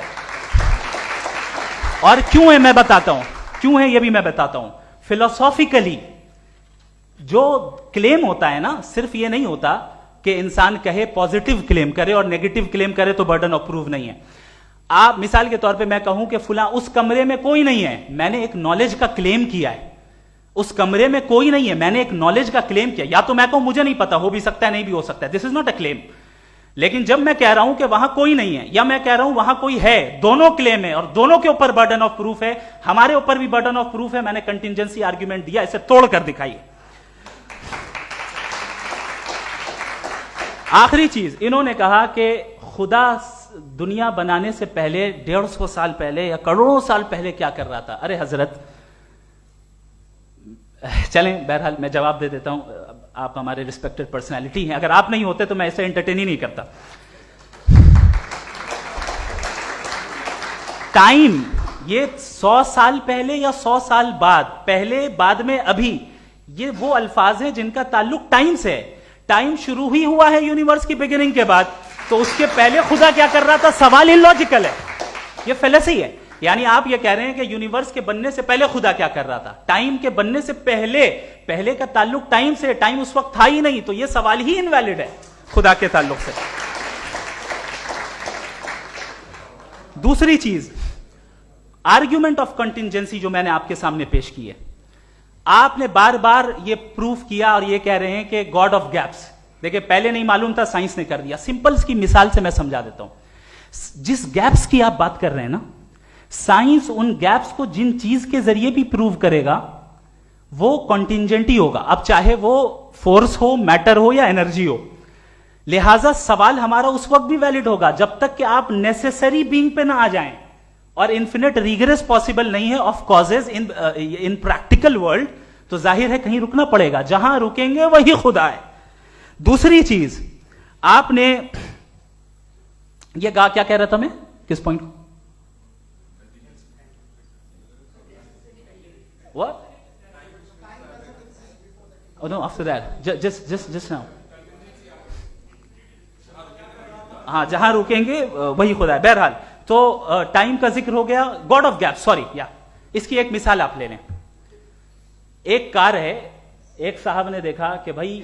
اور کیوں ہے میں بتاتا ہوں, کیوں ہے یہ بھی میں بتاتا ہوں. فلسافیکلی جو کلیم ہوتا ہے نا, صرف یہ نہیں ہوتا کہ انسان کہے پازیٹیو کلیم کرے اور نیگیٹو کلیم کرے تو برڈن آف پروف نہیں ہے. آپ مثال کے طور پہ میں کہوں کہ فلاں اس کمرے میں کوئی نہیں ہے, میں نے ایک نالج کا کلیم کیا ہے. اس کمرے میں کوئی نہیں ہے, میں نے ایک نالج کا کلیم کیا. یا تو میں کہوں مجھے نہیں پتا, ہو بھی سکتا ہے نہیں بھی ہو سکتا ہے, دس از ناٹ اے کلیم. لیکن جب میں کہہ رہا ہوں کہ وہاں کوئی نہیں ہے, یا میں کہہ رہا ہوں وہاں کوئی ہے, دونوں کلیم ہے اور دونوں کے اوپر برڈن آف پروف ہے. ہمارے اوپر بھی برڈن آف پروف ہے. میں نے کنٹینجنسی آرگومنٹ دیا, اسے توڑ کر دکھائیے. آخری چیز, انہوں نے کہا کہ خدا دنیا بنانے سے پہلے 150 سال پہلے یا کروڑوں سال پہلے کیا کر رہا تھا. ارے حضرت, چلیں بہرحال میں جواب دے دیتا ہوں. آپ ہمارے ریسپیکٹڈ پرسنالٹی ہیں, اگر آپ نہیں ہوتے تو میں ایسے انٹرٹین ہی نہیں کرتا. ٹائم یہ 100 سال پہلے یا 100 سال بعد, پہلے بعد میں ابھی, یہ وہ الفاظ ہیں جن کا تعلق ٹائم سے ہے. ٹائم شروع ہی ہوا ہے یونیورس کی بگننگ کے بعد, تو اس کے پہلے خدا کیا کر رہا تھا, سوال ہی لاجیکل ہے. یہ فلسفی ہے. یعنی آپ یہ کہہ رہے ہیں کہ یونیورس کے بننے سے پہلے خدا کیا کر رہا تھا. ٹائم کے بننے سے پہلے کا تعلق ٹائم سے, ٹائم اس وقت تھا ہی نہیں, تو یہ سوال ہی انویلڈ ہے خدا کے تعلق سے. دوسری چیز, آرگیومنٹ آف کنٹینجنسی جو میں نے آپ کے سامنے پیش کی ہے, آپ نے بار بار یہ پروف کیا اور یہ کہہ رہے ہیں کہ گاڈ آف گیپس. دیکھیں پہلے نہیں معلوم تھا, سائنس نے کر دیا. سمپلس کی مثال سے میں سمجھا دیتا ہوں. جس گیپس کی آپ بات کر رہے ہیں نا, سائنس ان گیپس کو جن چیز کے ذریعے بھی پروو کرے گا وہ کنٹینجنٹ ہی ہوگا, اب چاہے وہ فورس ہو, میٹر ہو یا انرجی ہو. لہذا سوال ہمارا اس وقت بھی ویلڈ ہوگا جب تک کہ آپ نیسیسری بینگ پہ نہ آ جائیں, اور انفینٹ ریگریس پاسبل نہیں ہے of causes in practical world, تو ظاہر ہے کہیں رکنا پڑے گا. جہاں رکیں گے وہی خدا ہے. دوسری چیز, آپ نے یہ کہا, کیا کہہ رہا تھا میں, کس پوائنٹ کو, what? Oh no, after that, just now. ہاں, جہاں رکیں گے وہی خدا ہے. بہرحال تو ٹائم کا ذکر ہو گیا. گاڈ آف گیپ, سوری, یا اس کی ایک مثال آپ لے لیں. ایک کار ہے, ایک صاحب نے دیکھا کہ بھائی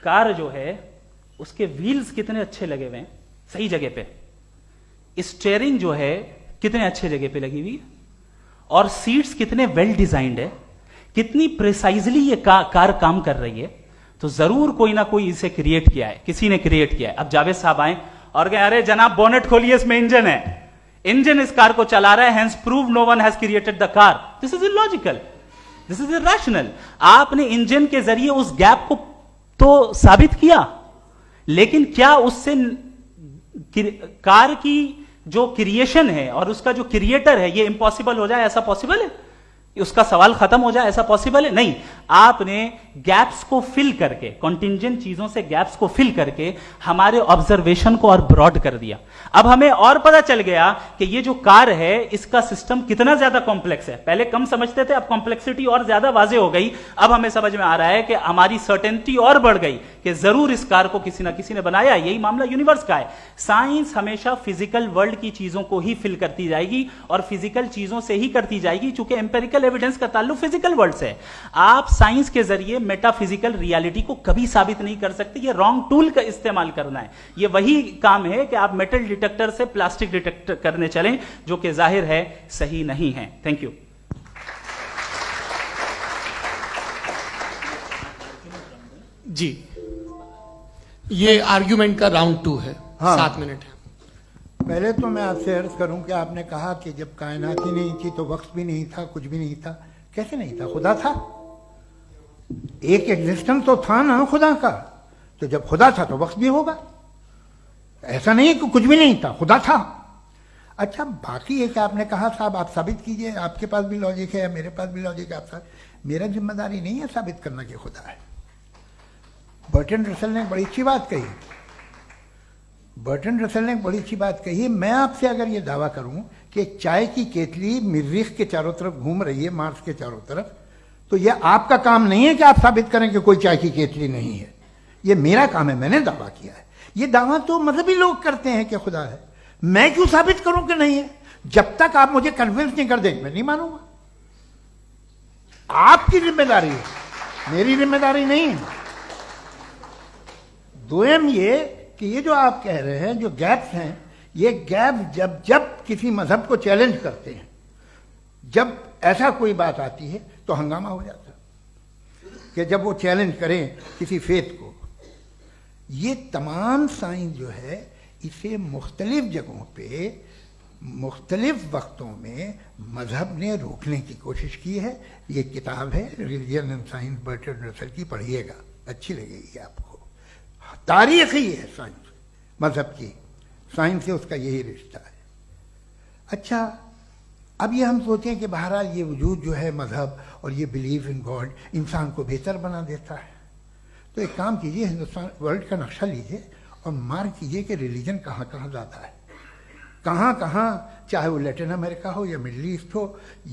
کار جو ہے اس کے ویلز کتنے اچھے لگے ہوئے ہیں, صحیح جگہ پہ. اسٹیئرنگ جو ہے کتنے اچھے جگہ پہ لگی ہوئی, اور سیٹس کتنے ویل ڈیزائنڈ ہے, کتنی پریسائزلی یہ کار کام کر رہی ہے. تو ضرور کوئی نہ کوئی اسے کریٹ کیا ہے, کسی نے کریٹ کیا ہے. اب جاوید صاحب آئیں اور کہیں ارے جناب بونٹ کھولیے, اس میں انجن ہے, انجن اس کار کو چلا رہا ہے, hence prove no one has created the car. This is illogical, this is irrational. آپ نے انجن کے ذریعے اس گیپ کو تو ثابت کیا, لیکن کیا اس سے کار کی جو کریشن ہے اور اس کا جو کریٹر ہے یہ امپاسبل ہو جائے؟ ایسا پاسبل ہے؟ اس کا سوال ختم ہو جائے, ایسا پاسبل ہے؟ نہیں. آپ نے گیپس کو فل کر کے, کنٹینجنٹ چیزوں سے گیپس کو فل کر کے ہمارے آبزرویشن کو اور براڈ کر دیا. اب ہمیں اور پتا چل گیا کہ یہ جو کار ہے اس کا سسٹم کتنا زیادہ کمپلیکس ہے. پہلے کم سمجھتے تھے, اب کمپلیکسٹی اور زیادہ واضح ہو گئی. اب ہمیں سمجھ میں آ رہا ہے کہ ہماری سرٹینٹی اور بڑھ گئی کہ ضرور اس کار کو کسی نہ کسی نے بنایا. یہی معاملہ یونیورس کا ہے. سائنس ہمیشہ فزیکل ورلڈ کی چیزوں کو ہی فل کرتی جائے گی اور فزیکل چیزوں سے ہی کرتی جائے گی, چونکہ امپیریکل ایویڈنس کا تعلق فزیکل ورلڈ سے ہے. آپ سائنس کے ذریعے میٹا فزیکل ریالٹی کو کبھی ثابت نہیں کر سکتے. یہ رانگ ٹول کا استعمال کرنا ہے. یہ وہی کام ہے کہ آپ میٹل ڈیٹیکٹر سے پلاسٹک ڈیٹیکٹر کرنے چلیں, جو کہ ظاہر ہے صحیح نہیں ہے. Thank you. جی, یہ آرگیومنٹ کا راؤنڈ 2 ہے. ہاں. 7 منٹ ہے. پہلے تو میں آپ سے عرض کروں کہ آپ نے کہا کہ جب کائنات ہی نہیں تھی تو وقت بھی نہیں تھا, کچھ بھی نہیں تھا. کیسے نہیں تھا؟ خدا تھا. ایک ایگزسٹنس تو تھا نا خدا کا. تو جب خدا تھا تو وقت بھی ہوگا. ایسا نہیں کہ کچھ بھی نہیں تھا, خدا تھا. اچھا, باقی یہ کہ آپ نے کہا صاحب آپ ثابت کیجئے, آپ کے پاس بھی لاجک ہے یا میرے پاس بھی لاجک ہے. آپ میرا ذمہ داری نہیں ہے ثابت کرنا کہ خدا ہے. برٹن رسل نے بڑی اچھی بات کہی. برٹن رسل نے بڑی اچھی بات کہی. میں آپ سے اگر یہ دعویٰ کروں کہ چائے کی کیتلی مریخ کے چاروں طرف گھوم رہی ہے, مارس کے چاروں طرف, تو یہ آپ کا کام نہیں ہے کہ آپ ثابت کریں کہ کوئی چائے کی کیتلی نہیں ہے. یہ میرا کام ہے, میں نے دعویٰ کیا ہے. یہ دعویٰ تو مذہبی لوگ کرتے ہیں کہ خدا ہے. میں کیوں ثابت کروں کہ نہیں ہے؟ جب تک آپ مجھے کنونس نہیں کر دیں میں نہیں مانوں گا. آپ کی ذمہ داری ہے, میری ذمہ داری نہیں ہے. دوم یہ کہ یہ جو آپ کہہ رہے ہیں جو گیپس ہیں, یہ گیپ جب کسی مذہب کو چیلنج کرتے ہیں, جب ایسا کوئی بات آتی ہے تو ہنگامہ ہو جاتا ہے کہ جب وہ چیلنج کریں کسی فیتھ کو. یہ تمام سائنس جو ہے اسے مختلف جگہوں پہ مختلف وقتوں میں مذہب نے روکنے کی کوشش کی ہے. یہ کتاب ہے ریلیجن اینڈ سائنس, برٹن رسل کی, پڑھیے گا, اچھی لگے گی آپ کو. تاریخی ہے سائنس, مذہب کی سائنس سے اس کا یہی رشتہ ہے. اچھا, اب یہ ہم سوچیں کہ بہرحال یہ وجود جو ہے مذہب اور یہ بلیف ان گاڈ انسان کو بہتر بنا دیتا ہے. تو ایک کام کیجئے, ہندوستان ورلڈ کا نقشہ لیجئے اور مارک کیجئے کہ ریلیجن کہاں کہاں زیادہ ہے, کہاں کہاں, چاہے وہ لیٹن امریکہ ہو یا مڈل ایسٹ ہو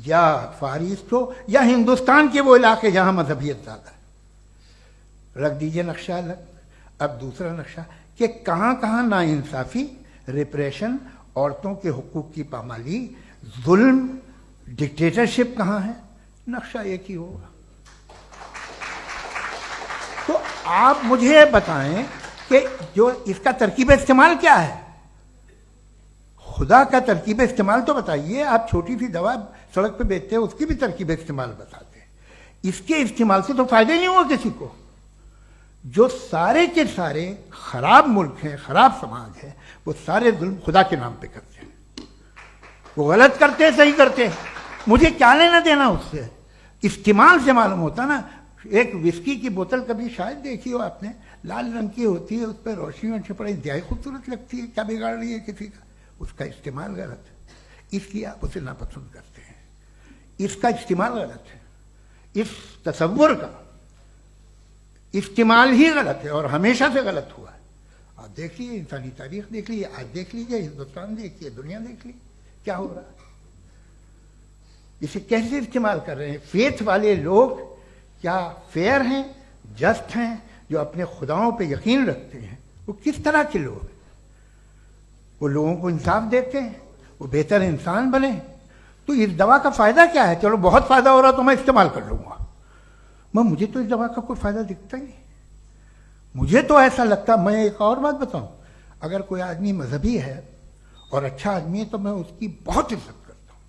یا فار ایسٹ ہو یا ہندوستان کے وہ علاقے جہاں مذہبیت زیادہ ہے. رکھ دیجئے نقشہ الگ. اب دوسرا نقشہ کہ کہاں کہاں ناانصافی, ریپریشن, عورتوں کے حقوق کی پامالی, ظلم, ڈکٹیٹرشپ کہاں ہے. نقشہ ایک ہی ہوگا. تو آپ مجھے بتائیں کہ جو اس کا ترکیب استعمال کیا ہے. خدا کا ترکیب استعمال تو بتائیے. آپ چھوٹی سی دوا سڑک پہ بیچتے ہیں, اس کی بھی ترکیب استعمال بتاتے ہیں. اس کے استعمال سے تو فائدہ نہیں ہوا کسی کو. جو سارے کے سارے خراب ملک ہیں, خراب سماج ہے, وہ سارے ظلم خدا کے نام پہ کرتے ہیں. وہ غلط کرتے ہیں, صحیح کرتے ہیں, مجھے کیا لینا دینا اس سے. استعمال سے معلوم ہوتا نا. ایک وسکی کی بوتل کبھی شاید دیکھی ہو آپ نے, لال رنگ کی ہوتی ہے, اس پہ روشنی اور چھپڑی انتہائی خوبصورت لگتی ہے. کیا بگاڑ رہی ہے کسی کا؟ اس کا استعمال غلط ہے, اس لیے آپ اسے ناپسند کرتے ہیں. اس کا استعمال غلط ہے. اس تصور کا استعمال ہی غلط ہے اور ہمیشہ سے غلط ہوا ہے. آپ دیکھ لیجیے, انسانی تاریخ دیکھ لیجیے, آج دیکھ لیجیے, ہندوستان دیکھیے, دنیا دیکھ لیجیے, کیا ہو رہا ہے. اسے کیسے استعمال کر رہے ہیں. فیتھ والے لوگ کیا فیئر ہیں, جسٹ ہیں, جو اپنے خداؤں پہ یقین رکھتے ہیں, وہ کس طرح کے لوگ ہیں. وہ لوگوں کو انصاف دیتے ہیں, وہ بہتر انسان بنے. تو اس دوا کا فائدہ کیا ہے؟ چلو بہت فائدہ ہو رہا تو میں استعمال کر لوں گا. مجھے تو اس دوا کا کوئی فائدہ دکھتا ہی نہیں. مجھے تو ایسا لگتا. میں ایک اور بات بتاؤں, اگر کوئی آدمی مذہبی ہے اور اچھا آدمی ہے تو میں اس کی بہت عزت کرتا ہوں,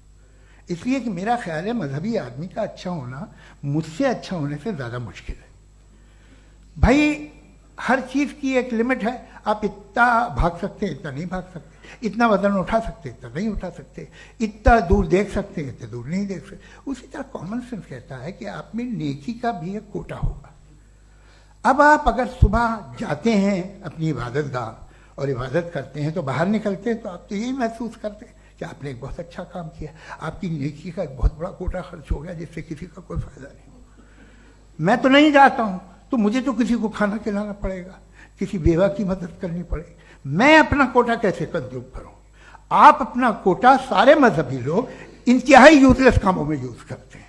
اس لیے کہ میرا خیال ہے مذہبی آدمی کا اچھا ہونا مجھ سے اچھا ہونے سے زیادہ مشکل ہے. بھائی ہر چیز کی ایک لمٹ ہے. آپ اتنا بھاگ سکتے ہیں اتنا نہیں بھاگ سکتے, اتنا وزن اٹھا سکتے اتنا نہیں اٹھا سکتے, اتنا دور دیکھ سکتے اتنا دور نہیں دیکھ سکتے. اسی طرح کامن سینس کہتا ہے کہ آپ میں نیکی کا بھی ایک کوٹا ہوگا. اب آپ اگر صبح جاتے ہیں اپنی عبادت گاہ اور عبادت کرتے ہیں تو باہر نکلتے ہیں تو آپ تو یہی محسوس کرتے ہیں کہ آپ نے ایک بہت اچھا کام کیا, آپ کی نیکی کا ایک بہت بڑا کوٹا خرچ ہو گیا جس سے کسی کا کوئی فائدہ نہیں ہوگا. میں تو نہیں جاتا ہوں تو مجھے تو کسی کو کھانا کھلانا پڑے گا, کسی بیوہ کی مدد کرنی پڑے گی. میں اپنا کوٹا کیسے کنزیوم کروں؟ آپ اپنا کوٹا سارے مذہبی لوگ انتہائی یوزلیس کاموں میں یوز کرتے ہیں.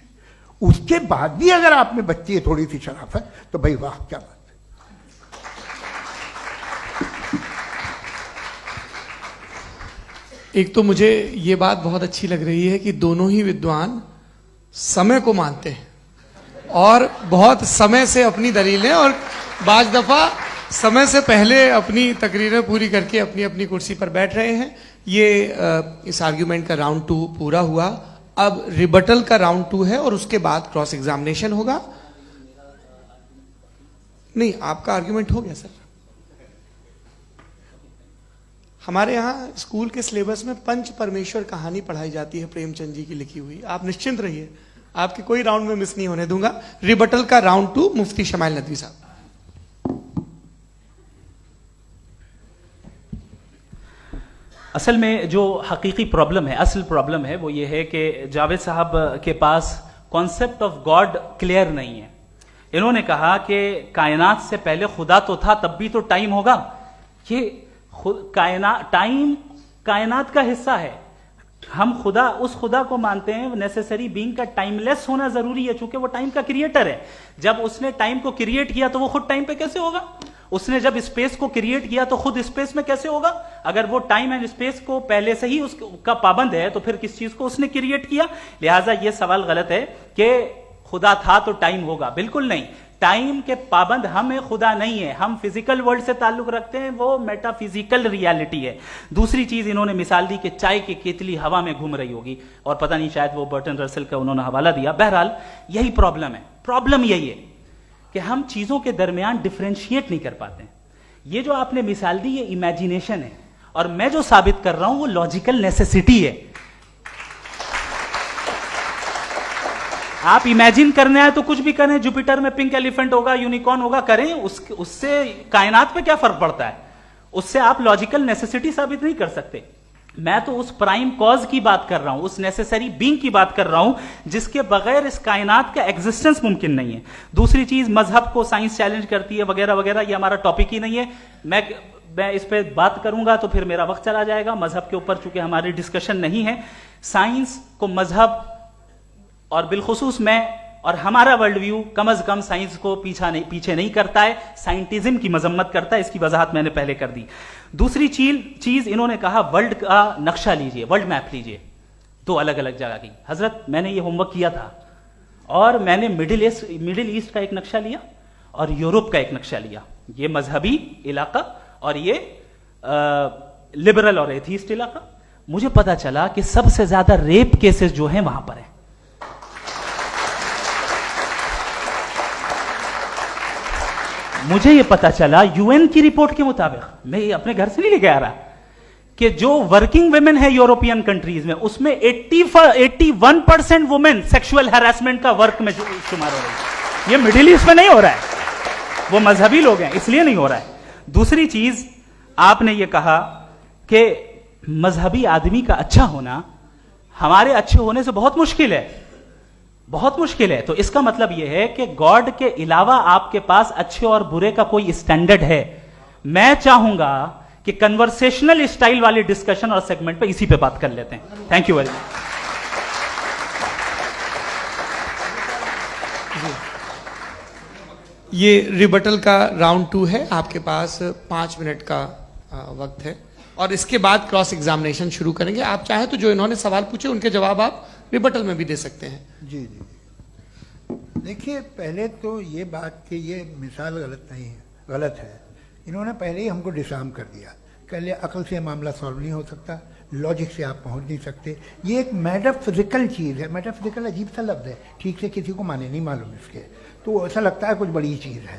اس کے بعد بھی اگر آپ میں بچی ہے تھوڑی سی شرافت تو بھائی واہ کیا بات ہے. ایک تو مجھے یہ بات بہت اچھی لگ رہی ہے کہ دونوں ہی ودوان سمے کو مانتے ہیں اور بہت سمے سے اپنی دلیلیں اور بعض دفعہ سمے سے پہلے اپنی تقریریں پوری کر کے اپنی اپنی کرسی پر بیٹھ رہے ہیں. یہ اس آرگیومنٹ کا راؤنڈ 2 پورا ہوا. اب ریبٹل کا راؤنڈ 2 ہے اور اس کے بعد کراس ایگزامینیشن ہوگا. نہیں, آپ کا آرگیومنٹ ہو گیا سر. ہمارے یہاں اسکول کے سلیبس میں پنچ پرمیشور کہانی پڑھائی جاتی ہے پریم چند جی کی لکھی ہوئی. آپ نشچنت رہیے, آپ کے کوئی راؤنڈ میں مس نہیں ہونے دوں گا. ریبٹل کا راؤنڈ 2 مفتی شمائل ندوی صاحب. اصل میں جو حقیقی پرابلم ہے, اصل پرابلم ہے وہ یہ ہے کہ جاوید صاحب کے پاس کانسیپٹ آف گاڈ کلیئر نہیں ہے. انہوں نے کہا کہ کائنات سے پہلے خدا تو تھا تب بھی تو ٹائم ہوگا. یہ ٹائم کائنات کا حصہ ہے. ہم اس خدا کو مانتے ہیں نیسیسری بینگ کا ٹائم لیس ہونا ضروری ہے چونکہ وہ ٹائم کا کریٹر ہے. جب اس نے ٹائم کو کریٹ کیا تو وہ خود ٹائم پہ کیسے ہوگا؟ اس نے جب اسپیس کو کریٹ کیا تو خود اسپیس میں کیسے ہوگا؟ اگر وہ ٹائم اینڈ اسپیس کو پہلے سے ہی اس کا پابند ہے تو پھر کس چیز کو اس نے کریٹ کیا؟ لہٰذا یہ سوال غلط ہے کہ خدا تھا تو ٹائم ہوگا. بالکل نہیں. ٹائم کے پابند ہم خدا نہیں ہے. ہم فزیکل ورلڈ سے تعلق رکھتے ہیں, وہ میٹا فزیکل ریالٹی ہے. دوسری چیز انہوں نے مثال دی کہ چائے کی کیتلی ہوا میں گھوم رہی ہوگی اور پتہ نہیں شاید وہ برٹن رسل کا انہوں نے حوالہ دیا. بہرحال یہی پرابلم ہے. پرابلم یہی ہے کہ ہم چیزوں کے درمیان ڈفرینشیٹ نہیں کر پاتے. یہ جو آپ نے مثال دی یہ امیجینیشن ہے اور میں جو ثابت کر رہا ہوں وہ لاجیکل نیسیسٹی ہے. آپ امیجن کرنے آئے تو کچھ بھی کریں, جوپیٹر میں پنک ایلیفنٹ ہوگا, یونیکارن ہوگا, کریں. اس سے کائنات پہ کیا فرق پڑتا ہے؟ اس سے آپ لاجیکل نیسیسٹی ثابت نہیں کر سکتے. میں تو اس پرائم کاز کی بات کر رہا ہوں, اس نیسیسری بینگ کی بات کر رہا ہوں جس کے بغیر اس کائنات کا ایگزسٹنس ممکن نہیں ہے. دوسری چیز, مذہب کو سائنس چیلنج کرتی ہے وغیرہ وغیرہ, یہ ہمارا ٹاپک ہی نہیں ہے. میں اس پہ بات کروں گا تو پھر میرا وقت چلا جائے گا. مذہب کے اوپر چونکہ ہماری ڈسکشن نہیں ہے. سائنس کو مذہب اور بالخصوص میں اور ہمارا ورلڈ ویو کم از کم سائنس کو پیچھے نہیں کرتا ہے, سائنٹزم کی مذمت کرتا ہے. اس کی وضاحت میں نے پہلے کر دی. دوسری چیز انہوں نے کہا ورلڈ کا نقشہ لیجئے, ورلڈ میپ لیجئے, 2 الگ الگ جگہ کی. حضرت میں نے یہ ہوم ورک کیا تھا اور میں نے مڈل ایسٹ کا ایک نقشہ لیا اور یورپ کا ایک نقشہ لیا. یہ مذہبی علاقہ اور یہ لبرل اور ایتھیسٹ علاقہ. مجھے پتا چلا کہ سب سے زیادہ ریپ کیسز جو ہیں وہاں پر ہیں. مجھے یہ پتا چلا یو این کی رپورٹ کے مطابق, میں یہ اپنے گھر سے نہیں لے کے آ رہا, کہ جو ورکنگ ویمن ہے یورپین کنٹریز میں اس میں 81% وومن سیکشول ہراسمنٹ کا ورک میں شمار ہو رہی ہے. یہ مڈل ایسٹ میں نہیں ہو رہا ہے, وہ مذہبی لوگ ہیں اس لیے نہیں ہو رہا ہے. دوسری چیز آپ نے یہ کہا کہ مذہبی آدمی کا اچھا ہونا ہمارے اچھے ہونے سے بہت مشکل ہے, بہت مشکل ہے. تو اس کا مطلب یہ ہے کہ گاڈ کے علاوہ آپ کے پاس اچھے اور برے کا کوئی اسٹینڈرڈ ہے. میں چاہوں گا کہ کنورسیشنل اسٹائل والی ڈسکشن اور سیگمنٹ پہ اسی پہ بات کر لیتے ہیں. Thank you very much. یہ ریبٹل کا راؤنڈ 2 ہے. آپ کے پاس 5 منٹ کا وقت ہے اور اس کے بعد کراس ایگزامینیشن شروع کریں گے. آپ چاہیں تو جو انہوں نے سوال پوچھے ان کے جواب آپ ریبٹل میں بھی دے سکتے ہیں. جی جی دیکھیے, پہلے تو یہ بات کہ یہ مثال غلط نہیں ہے, غلط ہے. انہوں نے پہلے ہی ہم کو ڈسارم کر دیا. پہلے عقل سے معاملہ سالو نہیں ہو سکتا, لاجک سے آپ پہنچ نہیں سکتے. یہ ایک میٹا فزیکل چیز ہے. میٹا فزیکل عجیب سا لفظ ہے, ٹھیک سے کسی کو معنی نہیں معلوم اس کے, تو ایسا لگتا ہے کچھ بڑی چیز ہے.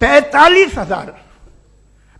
45,000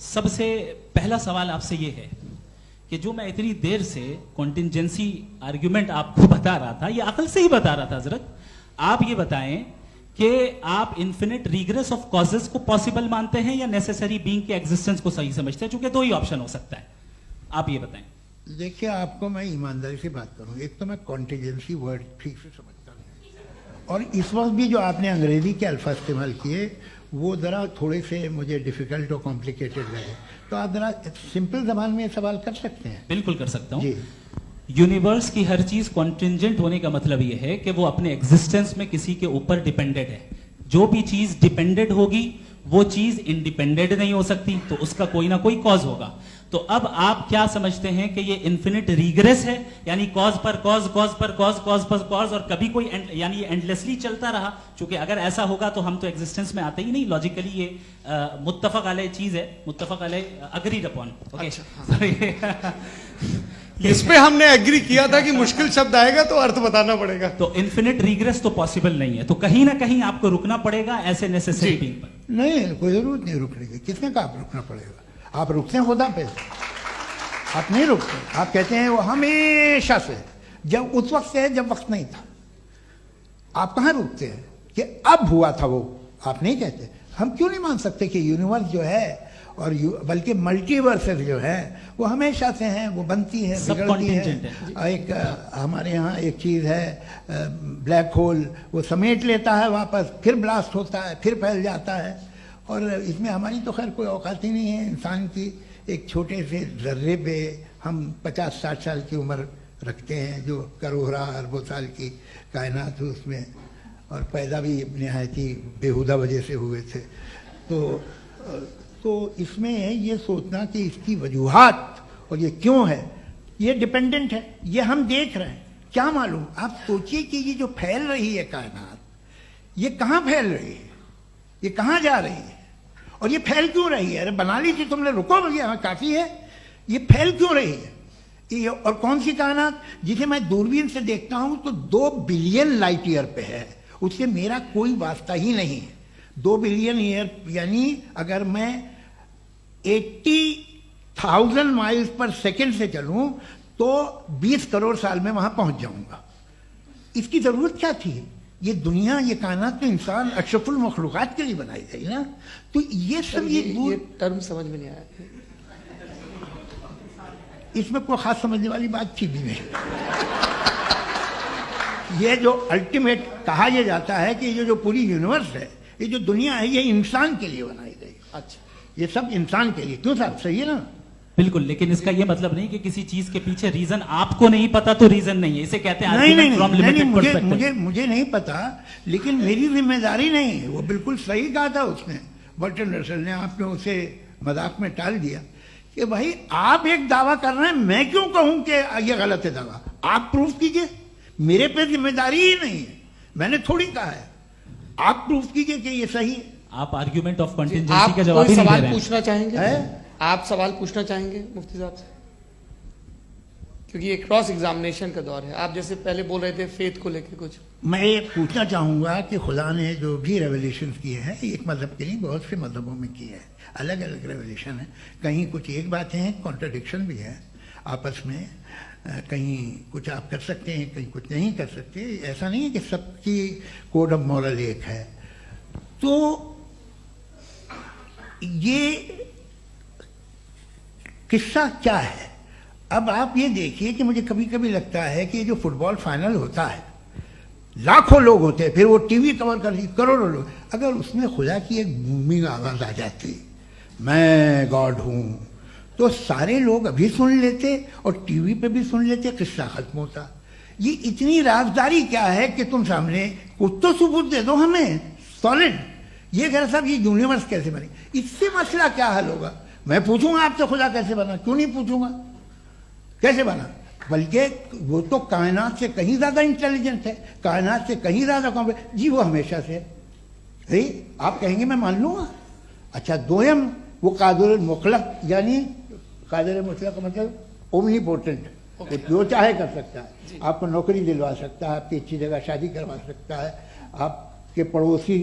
سب سے پہلا سوال آپ سے یہ ہے کہ جو میں اتنی دیر سے کانٹینجنسی آرگیومنٹ آپ کو بتا رہا تھا، یہ عقل سے ہی بتا رہا تھا حضرت. آپ یہ بتائیں کہ آپ انفینٹ ریگریس آف کازز کو پاسبل مانتے ہیں یا نیسیسری بینگ کے ایگزسٹنس کو صحیح سمجھتے ہیں؟ چونکہ دو ہی آپشن ہو سکتا ہے. آپ یہ بتائیں. دیکھیے آپ کو میں ایمانداری سے بات کروں، ایک تو میں کانٹینجنسی ورڈ ٹھیک سے سمجھتا نہیں، اور اس وقت بھی جو آپ نے انگریزی کے الفاظ استعمال کیے وہ ذرا تھوڑے سے مجھے ڈیفیکلٹ اور کمپلیکیٹڈ لگے، تو آپ ذرا سمپل زبان میں سوال کر سکتے ہیں؟ بالکل کر سکتا ہوں. جی. یونیورس کی ہر چیز کانٹینجنٹ ہونے کا مطلب یہ ہے کہ وہ اپنے ایگزسٹنس میں کسی کے اوپر ڈیپینڈنٹ ہے. جو بھی چیز ڈیپینڈنٹ ہوگی وہ چیز انڈیپینڈنٹ نہیں ہو سکتی، تو اس کا کوئی نہ کوئی کاز ہوگا. تو اب آپ کیا سمجھتے ہیں کہ یہ انفینٹ ریگریس ہے، یعنی کاز پر کاز، کاز پر کاز، کاز پر کاز، اور کبھی کوئی یعنی یہ اینڈلیسلی چلتا رہا؟ چونکہ اگر ایسا ہوگا تو ہم تو ایگزسٹنس میں آتے ہی نہیں. لاجیکلی یہ متفق علیہ چیز ہے، متفق علیہ اگریڈ اپون. اس پہ ہم نے ایگری کیا تھا کہ مشکل شبد آئے گا تو ارتھ بتانا پڑے گا. تو انفینٹ ریگریس تو پاسبل نہیں ہے، تو کہیں نہ کہیں آپ کو رکنا پڑے گا ایسے نیسیسری بینگ پر. نہیں، کوئی ضرورت نہیں رکنے کی. کس نے کہا آپ رکنا پڑے گا؟ آپ رکتے ہیں خدا پہ، آپ نہیں رکتے. آپ کہتے ہیں وہ ہمیشہ سے، جب اس وقت سے ہے جب وقت نہیں تھا. آپ کہاں رکتے ہیں کہ اب ہوا تھا وہ؟ آپ نہیں کہتے. ہم کیوں نہیں مان سکتے کہ یونیورس جو ہے اور بلکہ ملٹی ورسز جو ہے وہ ہمیشہ سے ہیں، وہ بنتی ہے، بگڑتی ہے. ایک ہمارے یہاں ایک چیز ہے بلیک ہول، وہ سمیٹ لیتا ہے واپس، پھر بلاسٹ ہوتا ہے، پھر پھیل جاتا ہے. اور اس میں ہماری تو خیر کوئی اوقات ہی نہیں ہے. انسان کی ایک چھوٹے سے ذرے پہ ہم 50-60 سال کی عمر رکھتے ہیں، جو کروڑا اربوں سال کی کائنات اس میں، اور پیدا بھی نہایت ہی بےہودہ وجہ سے ہوئے تھے. تو اس میں یہ سوچنا کہ اس کی وجوہات اور یہ کیوں ہے، یہ ڈیپینڈنٹ ہے، یہ ہم دیکھ رہے ہیں. کیا معلوم؟ آپ سوچئے کہ یہ جو پھیل رہی ہے کائنات، یہ کہاں پھیل رہی ہے، یہ کہاں جا رہی ہے، اور یہ پھیل کیوں رہی ہے؟ ارے بنا لی تھی تم نے، رکو بھیا کافی ہے. یہ پھیل کیوں رہی ہے؟ اور کون سی کائنات جسے میں دوربین سے دیکھتا ہوں تو 2 بلین لائٹ ایئر پہ ہے، اس سے میرا کوئی واسطہ ہی نہیں ہے. 2 بلین ایئر یعنی اگر میں 80,000 مائلز پر سیکنڈ سے چلوں تو 20 کروڑ سال میں وہاں پہنچ جاؤں گا. اس کی ضرورت کیا تھی؟ یہ دنیا، یہ کائنات تو انسان اشرف المخلوقات کے لیے بنائی گئی نا. تو یہ سب یہ ٹرم سمجھ میں نہیں آیا. اس میں کوئی خاص سمجھنے والی بات تھی بھی نہیں. یہ جو الٹیمیٹ کہا یہ جاتا ہے کہ یہ جو پوری یونیورس ہے، یہ جو دنیا ہے، یہ انسان کے لیے بنائی گئی. اچھا، یہ سب انسان کے لیے. کیوں صاحب؟ صحیح ہے نا؟ بالکل. لیکن اس کا یہ مطلب نہیں کہ کسی چیز کے پیچھے ریزن آپ کو نہیں پتا تو ریزن نہیں ہے. اسے کہتے ہیں نہیں، مجھے نہیں پتا، لیکن میری ذمہ داری نہیں ہے. وہ بالکل صحیح کہا تھا اس نے، برٹن رسل نے. آپ نے اسے مذاق میں ٹال دیا کہ بھائی آپ ایک دعویٰ کر رہے ہیں، میں کیوں کہوں کہ یہ غلط ہے دعویٰ؟ آپ پروف کیجئے. میرے پہ ذمہ داری ہی نہیں ہے، میں نے تھوڑی کہا ہے. آپ پروف کیجئے کہ یہ صحیح ہے. آپ آرگیومنٹ آف کنٹینجنسی کا جواب ہی نہیں دے سوال رہے ہیں. پوچھنا چاہیں گے؟ آپ سوال پوچھنا چاہیں گے مفتی صاحب سے؟ کیونکہ یہ کراس ایگزامینیشن کا دور ہے. آپ جیسے پہلے بول رہے تھے فیتھ کو لے کے کچھ. میں یہ پوچھنا چاہوں گا کہ خدا نے جو بھی ریولیوشنز کیے ہیں، ایک مذہب کے نہیں بہت سے مذہبوں میں کیے ہیں، الگ الگ ریولیوشن ہیں. کہیں کچھ ایک باتیں ہیں، کانٹرڈکشن بھی ہے آپس میں. کہیں کچھ آپ کر سکتے ہیں، کہیں کچھ نہیں کر سکتے. ایسا نہیں ہے کہ سب کی کوڈ آف مورل ایک ہے. تو یہ قصہ کیا ہے؟ اب آپ یہ دیکھیے کہ مجھے کبھی کبھی لگتا ہے کہ جو فٹ بال فائنل ہوتا ہے، لاکھوں لوگ ہوتے ہیں، پھر وہ ٹی وی کور کر لی کروڑوں لوگ. اگر اس میں خدا کی ایک بومنگ آواز آ جاتی، میں گاڈ ہوں، تو سارے لوگ ابھی سن لیتے اور ٹی وی پہ بھی سن لیتے، قصہ ختم ہوتا. یہ اتنی رازداری کیا ہے کہ تم سامنے کچھ تو ثبوت دے دو ہمیں سالڈ. یہ کہہ رہا صاحب یہ یونیورس کیسے بنی؟ اس سے مسئلہ کیا حل ہوگا؟ میں پوچھوں گا آپ سے خدا کیسے بنا؟ کیوں نہیں پوچھوں گا کیسے بنا؟ بلکہ وہ تو کائنات سے کہیں زیادہ انٹیلیجنٹ ہے، کائنات سے کہیں زیادہ جی وہ ہمیشہ سے ہے. آپ کہیں گے میں مان لوں گا. اچھا، دویم وہ قادر المطلق، یعنی قادر مطلق کا مطلب اومنی پوٹنٹ، جو چاہے کر سکتا ہے. آپ کو نوکری دلوا سکتا ہے، آپ کی اچھی جگہ شادی کروا سکتا ہے، آپ کے پڑوسی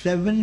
7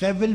7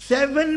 7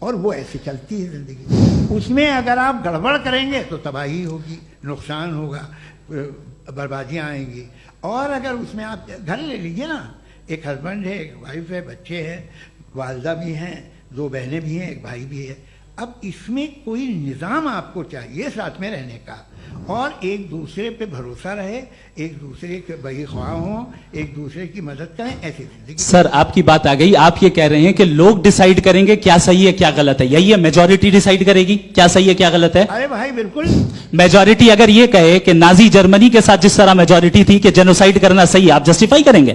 اور وہ ایسے چلتی ہے زندگی. اس میں اگر آپ گڑبڑ کریں گے تو تباہی ہوگی, نقصان ہوگا, بربادیاں آئیں گی. اور اگر اس میں آپ گھر لے لیجیے نا, ایک ہسبینڈ ہے, ایک وائف ہے, بچے ہیں, والدہ بھی ہیں, 2 بہنیں بھی ہیں, ایک بھائی بھی ہے. اب اس میں کوئی نظام آپ کو چاہیے ساتھ میں رہنے کا, اور ایک دوسرے پہ بھروسہ رہے, ایک دوسرے کے بھائی خواہ ہوں, ایک دوسرے کی مدد کریں, ایسی زندگی. سر آپ کی بات آ گئی, آپ یہ کہہ رہے ہیں کہ لوگ ڈیسائیڈ کریں گے کیا صحیح ہے کیا غلط ہے, یہی ہے میجورٹی ڈیسائیڈ کرے گی کیا صحیح ہے کیا غلط ہے؟ ارے بھائی بالکل. میجورٹی اگر یہ کہے کہ نازی جرمنی کے ساتھ جس طرح میجورٹی تھی کہ جینوسائیڈ کرنا صحیح, آپ جسٹیفائی کریں گے؟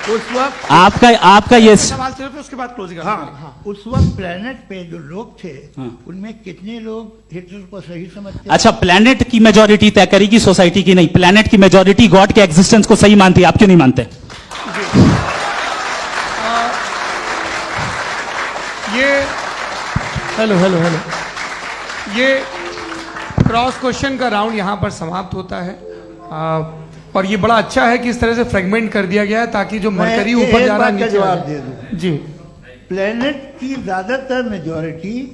اس وقت آپ کا یہ سوال صرف اس کے بعد کلوزنگ. ہاں اس وقت پلانٹ پہ جو لوگ تھے ان میں کتنے لوگ ہٹلر کو صحیح سمجھتے؟ اچھا, پلانٹ کی میجورٹی طے کرے گی, سوسائٹی کی نہیں. پلانٹ کی میجورٹی گاڈ کے ایگزسٹنس کو صحیح مانتی ہے, آپ کیوں نہیں مانتے؟ یہ کراس کوشچن کا راؤنڈ یہاں پر سماپت ہوتا ہے, اور یہ بڑا اچھا ہے کہ اس طرح سے فریگمنٹ کر دیا گیا ہے تاکہ جو مرکری اوپر جا رہا ہے نیچے جواب دے دوں. جی, پلانٹ کی زیادہ تر میجورٹی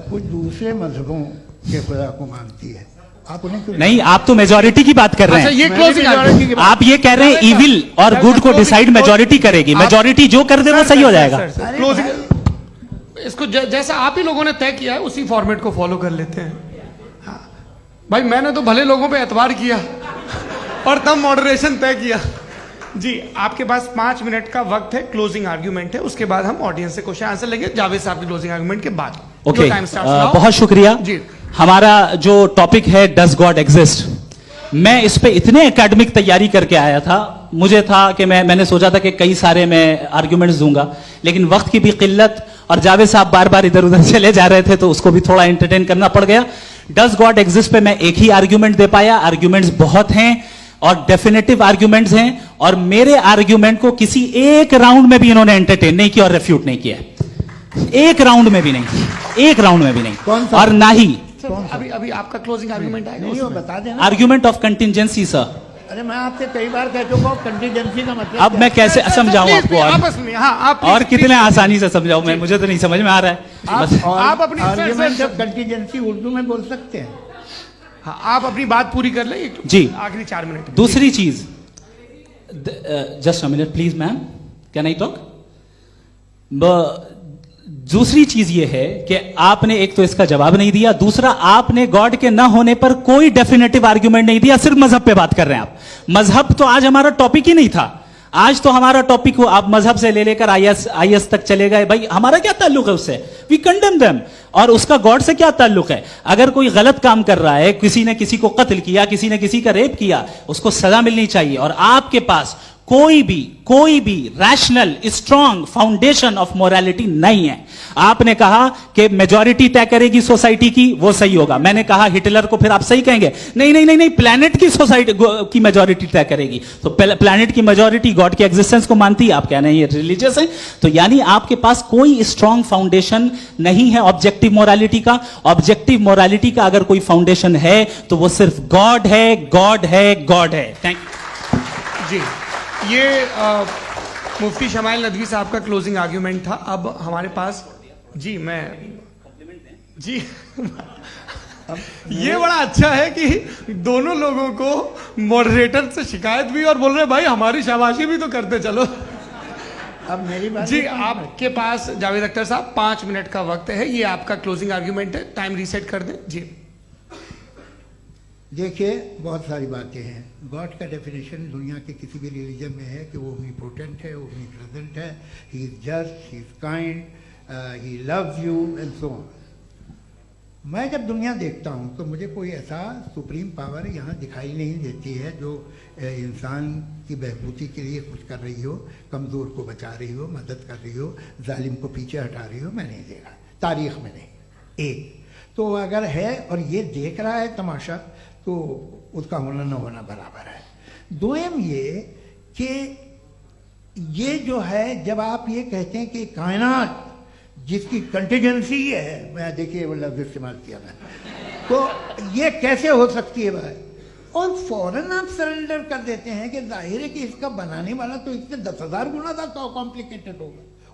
کچھ دوسرے مذہبوں کے خدا کو مانتی ہے. آپ انہیں کیوں نہیں, آپ تو میجورٹی کی بات کر رہے اچھا ہیں. یہ کلوزنگ آپ یہ کہہ رہے ہیں ایول اور گڈ کو ڈیسائیڈ میجورٹی کرے گی, میجورٹی جو کر دے وہ صحیح ہو جائے گا. اس کو جیسا آپ ہی لوگوں نے طے کیا ہے اسی فارمیٹ کو فالو کر لیتے ہیں. بھائی میں نے تو بھلے لوگوں پہ اعتبار کیا اور تب ماڈریشن طے کیا. جی, آپ کے پاس 5 منٹ کا وقت ہے, کلوزنگ آرگیومنٹ ہے, اس کے بعد ہم آڈینس سے کوشچن آنسر لیں گے جاوید صاحب کی کلوزنگ آرگیومنٹ کے بعد. اوکے, بہت شکریہ. جی, ہمارا جو ٹاپک ہے ڈز گاڈ ایگزسٹ, میں اس پہ اتنے اکیڈمک تیاری کر کے آیا تھا, مجھے تھا کہ میں نے سوچا تھا کہ کئی سارے میں آرگیومنٹس دوں گا, لیکن وقت کی بھی قلت اور جاوید صاحب بار بار ادھر ادھر چلے جا رہے تھے تو اس کو بھی تھوڑا انٹرٹین کرنا پڑ گیا. ڈز گاڈ ایگزسٹ پہ میں ایک ہی آرگیومنٹ دے پایا, آرگیومنٹس بہت ہیں اور ڈیفینیٹو آرگیومنٹس ہیں, اور میرے آرگیومنٹ کو کسی ایک راؤنڈ میں بھی انہوں نے انٹرٹین نہیں کیا اور ریفیوٹ نہیں کیا, ایک راؤنڈ میں بھی نہیں, ایک راؤنڈ میں بھی نہیں, اور نہ ہی ابھی آپ کا کلوزنگ آرگیومنٹ آئے نہیں, گا. وہ بتا دینا. Argument of contingency. سر ارے میں آپ سے کئی بار کہہ چکا ہوں کنٹینجنسی کا مطلب اب میں کیسے سمجھاؤں آپ کو, آپس میں اور کتنے آسانی سے سمجھاؤں میں, مجھے تو نہیں سمجھ میں آ رہا ہے. آپ اپنی آرگیومنٹ آف کنٹینجنسی اردو میں بول سکتے ہیں. ہاں, آپ اپنی بات پوری کر لیں. جی, آخری 4 منٹ. دوسری چیز, just a minute please ma'am, can I talk. دوسری چیز یہ ہے کہ آپ نے ایک تو اس کا جواب نہیں دیا, دوسرا آپ نے گاڈ کے نہ ہونے پر کوئی ڈیفینیٹو آرگیومنٹ نہیں دیا, صرف مذہب پہ بات کر رہے ہیں آپ. مذہب تو آج ہمارا ٹاپک ہی نہیں تھا, آج تو ہمارا ٹاپک ہو آپ مذہب سے لے کر آئی ایس تک چلے گئے. بھائی ہمارا کیا تعلق ہے اس سے, وی کنڈیم دیم, اور اس کا گاڈ سے کیا تعلق ہے. اگر کوئی غلط کام کر رہا ہے, کسی نے کسی کو قتل کیا, کسی نے کسی کا ریپ کیا, اس کو سزا ملنی چاہیے, اور آپ کے پاس کوئی بھی rational strong foundation of morality نہیں ہے. آپ نے کہا کہ میجورٹی طے کرے گی سوسائٹی کی, وہ صحیح ہوگا. میں نے کہا ہٹلر کو پھر آپ صحیح کہیں گے, نہیں, پلانٹ کی سوسائٹی کی میجورٹی طے کرے گی. تو پلانٹ کی میجورٹی گاڈ کی ایگزسٹنس کو مانتی ہے, آپ کہہ رہے ہیں یہ ریلیجیس ہے. تو یعنی آپ کے پاس کوئی اسٹرانگ فاؤنڈیشن نہیں ہے آبجیکٹو موریلٹی کا. آبجیکٹو موریلٹی کا اگر کوئی فاؤنڈیشن ہے تو وہ صرف گاڈ ہے, گاڈ ہے, گاڈ ہے. Thank you. جی, یہ مفتی شمائل ندوی صاحب کا کلوزنگ آرگیومنٹ تھا. اب ہمارے پاس جی یہ بڑا اچھا ہے کہ دونوں لوگوں کو ماڈریٹر سے شکایت بھی اور بول رہے بھائی ہماری شاباشی بھی تو کرتے چلو. اب میری بات جی, آپ کے پاس جاوید اختر صاحب 5 منٹ کا وقت ہے, یہ آپ کا کلوزنگ آرگیومنٹ ہے, ٹائم ریسیٹ کر دیں. جی دیکھیے, بہت ساری باتیں ہیں. گاڈ کا ڈیفینیشن دنیا کے کسی بھی ریلیجن میں ہے کہ وہ اومنی پوٹنٹ ہے, اومنی پریزنٹ ہے, he is just, he is kind, he loves you and so on. میں جب دنیا دیکھتا ہوں تو مجھے کوئی ایسا سپریم پاور یہاں دکھائی نہیں دیتی ہے جو انسان کی بہبودی کے لیے کچھ کر رہی ہو, کمزور کو بچا رہی ہو, مدد کر رہی ہو, ظالم کو پیچھے ہٹا رہی ہو. میں نہیں دیکھا, تاریخ میں نہیں. ایک تو اگر ہے اور یہ دیکھ رہا ہے تماشا تو اس کا ہونا نہ ہونا برابر ہے. دوم یہ کہ یہ جو ہے جب آپ یہ کہتے ہیں کہ کائنات جس کی کنٹینجنسی ہے, میں دیکھیے وہ لفظ استعمال کیا میں, تو یہ کیسے ہو سکتی ہے بھائی, اور فوراً آپ سرنڈر کر دیتے ہیں کہ ظاہر ہے کہ اس کا بنانے والا تو اس سے 10,000 گنا زیادہ کمپلیکیٹڈ ہوگا,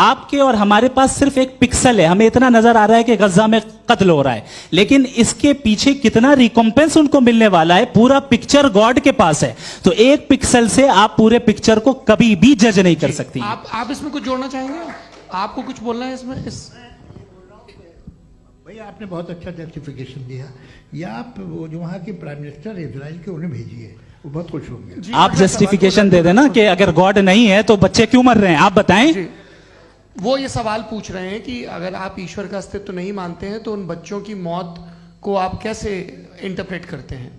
آپ کے اور ہمارے پاس صرف ایک پکسل ہے, ہمیں اتنا نظر آ رہا ہے کہ غزہ میں قتل ہو رہا ہے, لیکن اس کے پیچھے کتنا ریکمپنس ان کو ملنے والا ہے, پورا پکچر گاڈ کے پاس ہے. تو ایک پکسل سے آپ پورے پکچر کو کبھی بھی جج نہیں کر سکتی. آپ اس میں کچھ جوڑنا چاہیں گے؟ آپ کو کچھ بولنا ہے اس میں؟ بھائی آپ نے بہت اچھا جسٹیفیکیشن دیا. یا آپ وہ جو وہاں کے پرائم منسٹر اسرائیل کے انہیں بھیجیے, وہ بہت خوش ہوں گے. آپ جسٹیفیکیشن دے دیں نا کہ اگر گاڈ نہیں ہے تو بچے کیوں مر رہے ہیں, آپ بتائیں. وہ یہ سوال پوچھ رہے ہیں کہ اگر آپ ایشور کا استتو نہیں مانتے ہیں تو ان بچوں کی موت کو آپ کیسے انٹرپریٹ کرتے ہیں؟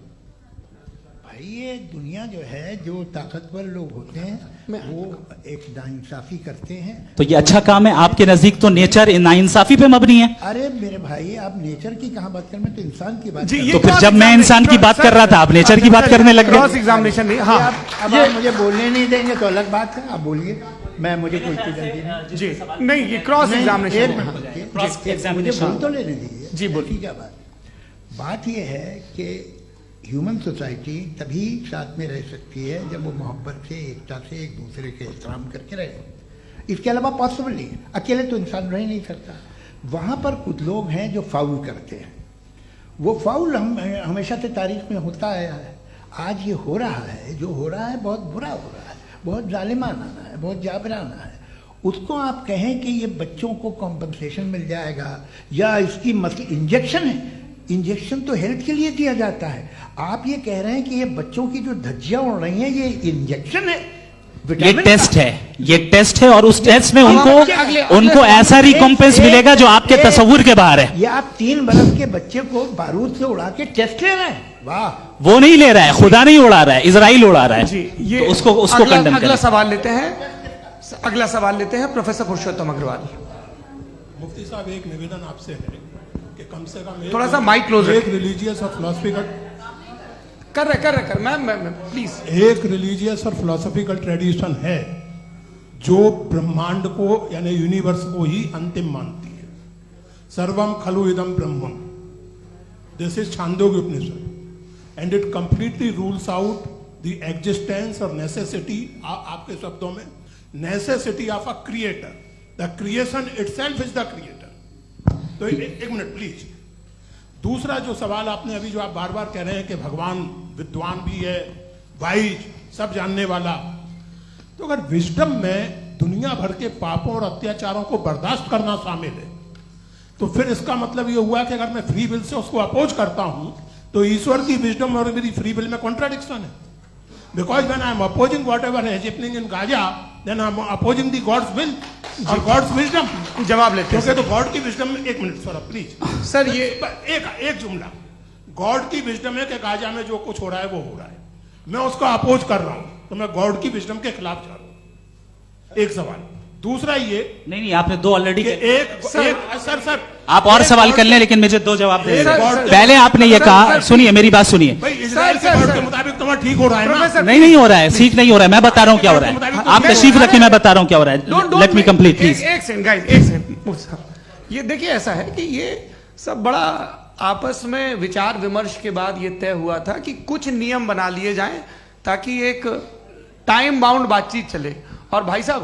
بھائی یہ دنیا جو ہے, جو طاقتور لوگ ہوتے ہیں وہ ایک ناانصافی کرتے ہیں. تو یہ اچھا کام ہے آپ کے نزدیک, تو نیچر ناانصافی پہ مبنی ہے. ارے میرے بھائی آپ نیچر کی کہاں بات کر رہے ہیں, تو انسان کی بات. تو پھر جب میں انسان کی بات کر رہا تھا آپ نیچر کی بات کرنے لگ کراس گئے. ایگزامینیشن نہیں. ہاں اب آپ مجھے بولنے نہیں دیں گے تو الگ بات ہے, آپ بولیے, میں مجھے کوئی جلدی نہیں. جی نہیں, یہ کراس ایگزامینیشن. مجھے بول تو لینے دیجیے. جی بولیے. کیا بات یہ ہے کہ ہیومن سوسائٹی تبھی ساتھ میں رہ سکتی ہے جب وہ محبت سے, ایکتا سے, ایک دوسرے کے احترام کر کے رہے. اس کے علاوہ پاسبل نہیں ہے, اکیلے تو انسان رہ نہیں سکتا. وہاں پر کچھ لوگ ہیں جو فاؤل کرتے ہیں. وہ فاؤل ہمیشہ سے تاریخ میں ہوتا آیا ہے. آج یہ ہو رہا ہے, جو ہو رہا ہے بہت برا ہو رہا ہے, بہت ظالمانہ ہے, بہت جابرانہ ہے. اس کو آپ کہیں کہ یہ بچوں کو کمپنسیشن مل جائے گا یا اس کی انجیکشن ہے, انجیکشن تو ہیلتھ کے لیے دیا جاتا ہے. آپ یہ کہہ رہے ہیں کہ یہ بچوں کی جو دھجیاں اڑ رہی ہیں یہ انجیکشن ہے, یہ ٹیسٹ ہے, یہ ٹیسٹ ہے, اور اس ٹیسٹ میں ان کو ایسا ریکمپنس ملے گا جو آپ کے تصور کے باہر ہے. یہ آپ 3 برس کے بچے کو بارود سے اڑا کے ٹیسٹ لے رہے ہیں. واہ, وہ نہیں لے رہا ہے, خدا نہیں اڑا رہا ہے, اسرائیل اڑا رہا ہے. جی یہ تو اس کو کنڈم اگلا کریں. سوال لیتے ہیں. اگلا سوال لیتے ہیں پروفیسر پرشوتم اگروال. مفتی صاحب ایک نویدن آپ سے ہے کہ کم سے کم تھوڑا سا مائک کلوز ایک ریلیجیس اور فلاسفیکل کر رہے میں پلیز. ایک ریلیجیس اور فلاسفیکل ٹریڈیشن ہے جو برہمانڈ کو یعنی یونیورس کو ہی انتم مانتی ہے. سروم کھلو ادم برہمم, this is Chandogya Upanishad, and it completely rules out the existence اور نیسیسٹی, آپ کے شبدوں میں necessity of a creator. The creation itself is the creator. تو ایک منٹ پلیز. دوسرا جو سوال آپ نے ابھی جو آپ بار بار کہہ رہے ہیں کہ بھگوان ودوان بھی ہے, وائز, سب جاننے والا, تو اگر وزڈم میں دنیا بھر کے پاپوں اور اتیاچاروں کو برداشت کرنا شامل ہے تو پھر اس کا مطلب یہ ہوا کہ اگر میں فری ول سے اس کو اپوز کرتا ہوں تو ایشور کی وزڈم اور میری فری ول میں کنٹراڈکشن ہے. Because when I am opposing whatever is happening in Gaza, then I am opposing the God's will اور God's wisdom. جواب لیتے ہیں کیونکہ تو گاڈ کی وزڈم میں, ایک منٹ سر پلیز سر, یہ ایک جملہ, گاڈ کی وزڈم ہے کہ گاجا میں جو کچھ ہو رہا ہے وہ ہو رہا ہے, میں اس کو اپوز کر رہا ہوں تو میں گاڈ کی وزڈم کے خلاف جا رہا ہوں. ایک سوال. دوسرا یہ نہیں آپ نے 2 آلریڈی. سر آپ اور سوال کر لیں لیکن مجھے 2 جواب دے دیں. پہلے آپ نے یہ کہا, سنیے میری بات سنیے. اسرائیل کے گاڈ کے مطابق تمہارا ٹھیک ہو رہا ہے نا؟ نہیں ہو رہا ہے, سیکھ نہیں ہو رہا ہے, میں بتا رہا ہوں کیا ہو رہا ہے. آپ تشریف رکھیں, میں بتا رہا ہوں کیا ہو رہا ہے. Let me complete please. ایک سیکنڈ گائز, ایک سیکنڈ. یہ دیکھیے ایسا ہے کہ یہ سب بڑا آپس میں وچار ومرش کے بعد یہ طے ہوا تھا کہ کچھ نیم بنا لیے جائیں تاکہ ایک ٹائم باؤنڈ بات چیت چلے. اور بھائی صاحب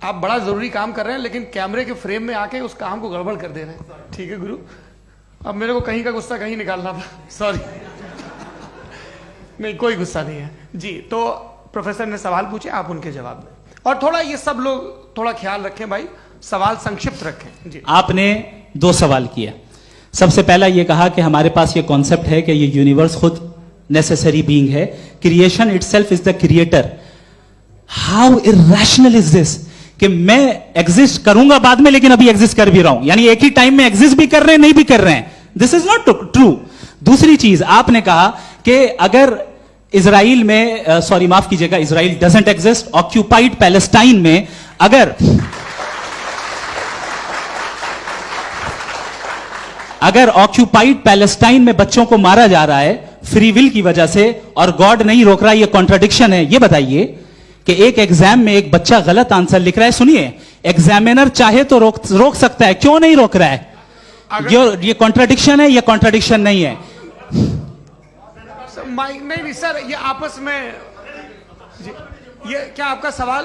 آپ بڑا ضروری کام کر رہے ہیں لیکن کیمرے کے فریم میں آ کے اس کام کو گڑبڑ کر دے رہے ہیں. ٹھیک ہے گرو, اب میرے کو کہیں کا غصہ کہیں نکالنا تھا, سوری. نہیں کوئی غصہ نہیں ہے. جی تو پروفیسر نے سوال پوچھے, آپ ان کے جواب دیں, اور تھوڑا یہ سب لوگ تھوڑا خیال رکھیں بھائی, سوال سنکشپت رکھیں. جی آپ نے 2 سوال کیا. سب سے پہلا یہ کہا کہ ہمارے پاس یہ کانسیپٹ ہے کہ یہ یونیورس خود نیسیسری بینگ ہے, creation itself is the creator. How irrational از دس کہ میں ایگزسٹ کروں گا بعد میں لیکن ابھی ایگزسٹ کر بھی رہا ہوں, یعنی ایک ہی ٹائم میں ایگزسٹ بھی کر رہے ہیں نہیں بھی کر رہے ہیں. دس از ناٹ ٹرو. دوسری چیز آپ نے کہا کہ اگر اسرائیل میں, سوری معاف کیجیے گا, اسرائیل ڈزنٹ ایگزسٹ, آکیوپائڈ پیلسٹائن میں اگر آکیوپائڈ پیلسٹائن میں بچوں کو مارا جا رہا ہے فری ول کی وجہ سے اور گاڈ نہیں روک رہا, یہ کانٹراڈکشن ہے. یہ بتائیے کہ ایک ایگزام میں ایک بچہ غلط آنسر لکھ رہا ہے, سنیے, ایگزامینر چاہے تو روک سکتا ہے, کیوں نہیں روک رہا ہے؟ یہ کانٹراڈکشن ہے, یہ کانٹراڈکشن نہیں ہے. نہیں سر, یہ آپس میں, یہ کیا آپ کا سوال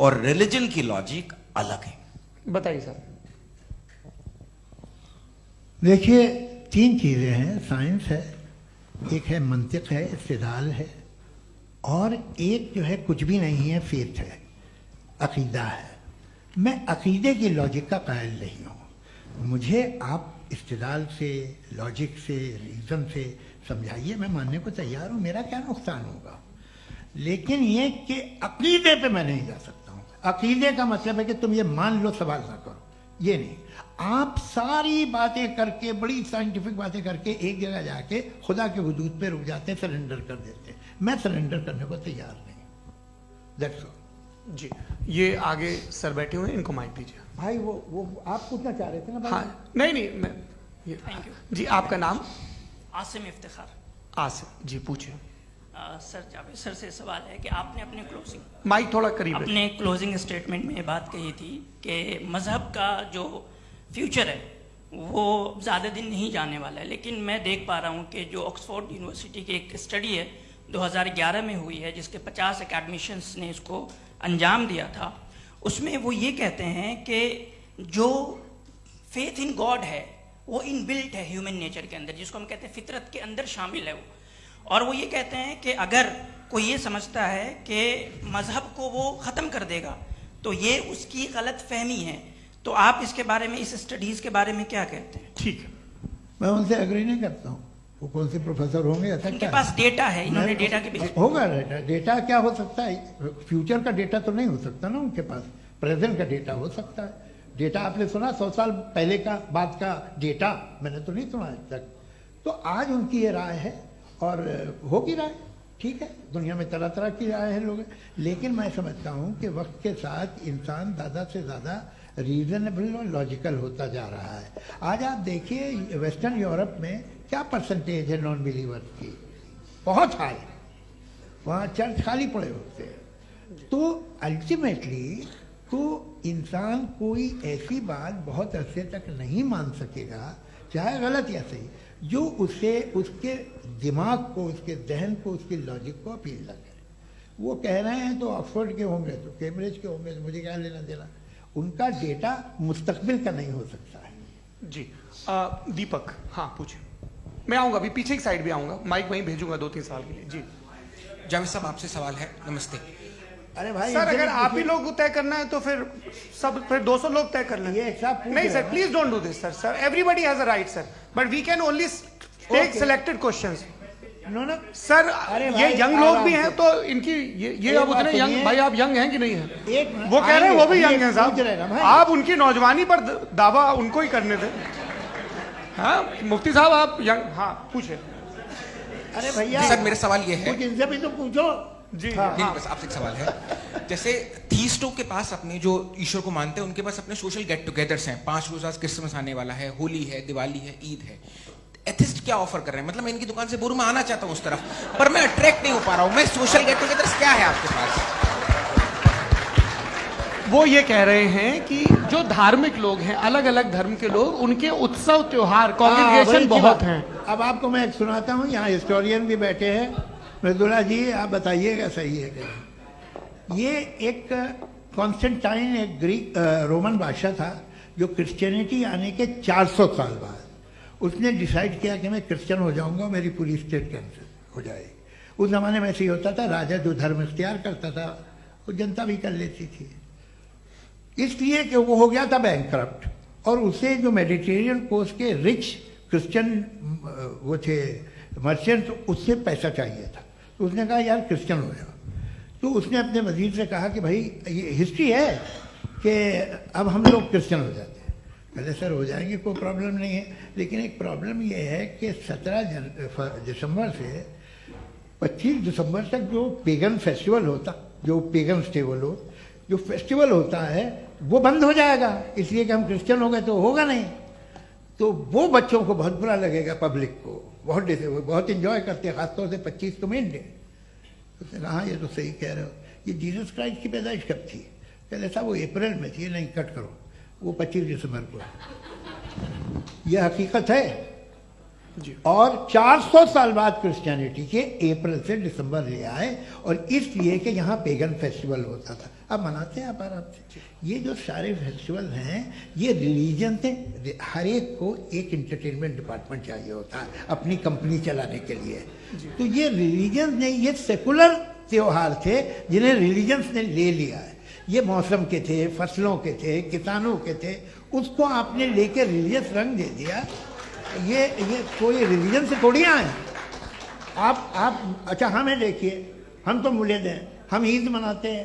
اور ریلیجن کی لاجک الگ ہے. بتائیے سر. دیکھیے 3 چیزیں ہیں. سائنس ہے، ایک ہے منطق ہے، استدلال ہے، اور ایک جو ہے کچھ بھی نہیں ہے، فیتھ ہے، عقیدہ ہے. میں عقیدے کی لاجک کا قائل نہیں ہوں. مجھے آپ استدلال سے، لاجک سے، ریزن سے سمجھائیے، میں ماننے کو تیار ہوں. میرا کیا نقصان ہوگا؟ لیکن یہ کہ عقیدے پہ میں نہیں جا سکتا ہوں. عقیدے کا مطلب ہے کہ تم یہ مان لو، سوال نہ کرو. یہ نہیں. آپ ساری باتیں کر کے، بڑی سائنٹیفک باتیں کر کے ایک جگہ جا کے خدا کے حدود پہ رک جاتے ہیں، سرنڈر کر دیتے ہیں. میں سرنڈر کرنے کو تیار نہیں. That's all. جی یہ آگے سر بیٹھے ہوئے ہیں، ان کو مائک دیجیے. بھائی وہ آپ پوچھنا چاہ رہے تھے نا ہاں نہیں میں جی. آپ کا نام؟ عاصم افتخار. آصف جی پوچھیں. سر جاوید سر سے سوال ہے کہ آپ نے مائک تھوڑا قریب اپنے کلوزنگ اسٹیٹمنٹ میں یہ بات کہی تھی کہ مذہب کا جو فیوچر ہے وہ زیادہ دن نہیں جانے والا ہے. لیکن میں دیکھ پا رہا ہوں کہ جو آکسفورڈ یونیورسٹی کی ایک اسٹڈی ہے 2011 میں ہوئی ہے، جس کے 50 اکیڈمیشنس نے اس کو انجام دیا تھا، اس میں وہ یہ کہتے ہیں کہ جو فیتھ ان گاڈ ہے وہ ان بلٹ ہے ہیومن نیچر کے اندر، جس کو ہم کہتے ہیں فطرت کے اندر شامل ہے وہ. اور وہ یہ کہتے ہیں کہ اگر کوئی یہ سمجھتا ہے کہ مذہب کو وہ ختم کر دے گا تو یہ اس کی غلط فہمی ہے. تو آپ اس کے بارے میں، اس اسٹڈیز کے بارے میں کیا کہتے ہیں؟ ٹھیک ہے. میں ان سے ایگری نہیں کرتا ہوں. وہ کون سے پروفیسر ہوں گے؟ ایسا ان کے پاس ڈیٹا ہے، انہوں نے ڈیٹا کے بیس ہوگا. ڈیٹا کیا ہو سکتا ہے؟ فیوچر کا ڈیٹا تو نہیں ہو سکتا نا ان کے پاس. پریزنٹ کا ڈیٹا ہو سکتا ہے. ڈیٹا آپ نے سنا 100 سال پہلے کا بعد کا ڈیٹا؟ میں نے تو نہیں سنا آج تک. تو آج ان کی یہ رائے ہے اور ہوگی رائے. ٹھیک ہے، دنیا میں طرح طرح کی رائے ہیں لوگ. لیکن میں سمجھتا ہوں کہ وقت کے ساتھ انسان زیادہ سے زیادہ ریزنیبل اور لاجیکل ہوتا جا رہا ہے. آج آپ دیکھیے ویسٹرن یورپ میں کیا پرسنٹیج ہے نان بلیورز کی؟ بہت ہائی. وہاں چرچ خالی پڑے ہوتے ہیں. تو الٹیمیٹلی تو انسان کوئی ایسی بات بہت عرصے تک نہیں مان سکے گا، چاہے غلط یا صحیح، جو اسے، اس کے دماغ کو، اس کے ذہن کو، اس کی لاجک کو اپیل نہ کرے. وہ کہہ رہے ہیں تو آکسفورڈ کے ہوں گے، تو کیمبرج کے ہوں گے، تو مجھے کیا لینا دینا. ان کا ڈیٹا مستقبل کا نہیں ہو سکتا ہے. جی دیپک. ہاں پوچھیں. میں آؤں گا ابھی، پیچھے کی سائڈ بھی آؤں گا، مائک وہیں بھیجوں گا 2-3 سال کے لیے. جی جاوید صاحب آپ سے سوال ہے. نمستے. ارے بھائی سر اگر آپ ہی لوگ طے کرنا ہے تو پھر 200 لوگ طے کر لیں. نہیں sir please don't do this. Sir everybody has a right sir, but we can only take selected questions. Sir یہ ینگ لوگ بھی ہیں تو ان کی یہ اب اتنے ینگ، بھائی آپ ینگ ہیں کہ نہیں ہیں؟ وہ کہہ رہے ہیں وہ بھی ینگ ہیں صاحب. آپ ان کی نوجوانی پر دعویٰ ان کو ہی کرنے دیں. ہاں مفتی صاحب آپ ینگ. ہاں پوچھیں. ارے بھیا سر میرا سوال یہ ہے، ان سے بھی تو پوچھو. جی بس آپ سے ایک سوال ہے. جیسے تھیسٹوں کے پاس اپنے جو ایشور کو مانتے ہیں ان کے پاس اپنے سوشل گیٹ ٹوگیدرس ہیں. 5 روزہ کرسمس آنے والا ہے، ہولی ہے، دیوالی ہے، عید ہے. ایتھسٹ کیا آفر کر رہے ہیں؟ مطلب میں ان کی دکان سے بورو میں آنا چاہتا ہوں اس طرف، پر میں اٹریکٹ نہیں ہو پا رہا ہوں. میں سوشل گیٹ ٹوگیدرس کیا ہے آپ کے پاس؟ وہ یہ کہہ رہے ہیں کہ جو دھارمک لوگ ہیں، الگ الگ دھرم کے لوگ، ان کے اتسو تیوہار کانگریگیشن بہت ہیں. اب آپ کو میں ایک سناتا ہوں. یہاں ہسٹورین بھی بیٹھے ہیں. مرزولہ جی آپ بتائیے گا صحیح ہے کہ یہ ایک کانسٹنٹائن، ایک گریک رومن بادشاہ تھا جو کرسچینٹی آنے کے 400 سال بعد اس نے ڈیسائیڈ کیا کہ میں کرسچن ہو جاؤں گا، میری پوری اسٹیٹ کینسل ہو جائے. اس زمانے میں ایسے ہی ہوتا تھا، راجا جو دھرم اختیار کرتا تھا وہ جنتا بھی کر لیتی تھی. اس لیے کہ وہ ہو گیا تھا بینکرپٹ، اور اسے جو میڈیٹیرین کوسٹ کے رچ کرسچن وہ تھے مرچنٹ، اس سے پیسہ چاہیے تھا. تو اس نے کہا یار کرسچن ہو جاؤ. تو اس نے اپنے وزیر سے کہا کہ بھائی یہ ہسٹری ہے کہ اب ہم لوگ کرسچن ہو جاتے ہیں. پہلے سر ہو جائیں گے، کوئی پرابلم نہیں ہے، لیکن ایک پرابلم یہ ہے کہ 17 دسمبر سے 25 دسمبر تک جو پیگن فیسٹیول ہوتا، جو پیگنس تھے وہ لوگ، جو فیسٹیول ہوتا ہے وہ بند ہو جائے گا. اس لیے کہ ہم کرسچن ہو گئے تو ہوگا نہیں. تو وہ بچوں کو بہت برا لگے گا، پبلک کو بہت انجوائے کرتے ہیں، خاص طور سے 25 کو مین ڈے. اس نے کہا ہاں یہ تو صحیح کہہ رہے ہو. یہ جیسس کرائسٹ کی پیدائش کب تھی؟ کہتے صاحب وہ اپریل میں تھی. نہیں کٹ کرو، وہ 25 دسمبر کو. یہ حقیقت ہے. اور 400 سال بعد کرسچینٹی کے اپریل سے دسمبر لے آئے, اور اس لیے کہ یہاں پیگن فیسٹیول ہوتا تھا. اب مناتے ہیں آپ آرام سے. یہ جو سارے فیسٹیول ہیں یہ ریلیجن سے, ہر ایک کو ایک انٹرٹینمنٹ ڈپارٹمنٹ چاہیے ہوتا ہے اپنی کمپنی چلانے کے لیے. تو یہ ریلیجن نے, یہ سیکولر تہوار تھے جنہیں ریلیجنس نے لے لیا ہے. یہ موسم کے تھے, فصلوں کے تھے, کسانوں کے تھے, اس کو آپ نے لے کے ریلیجس رنگ دے دیا. یہ کوئی ریلیجن سے تھوڑی آئے آپ. اچھا ہمیں دیکھیے, ہم تو مولد ہیں, ہم عید مناتے ہیں,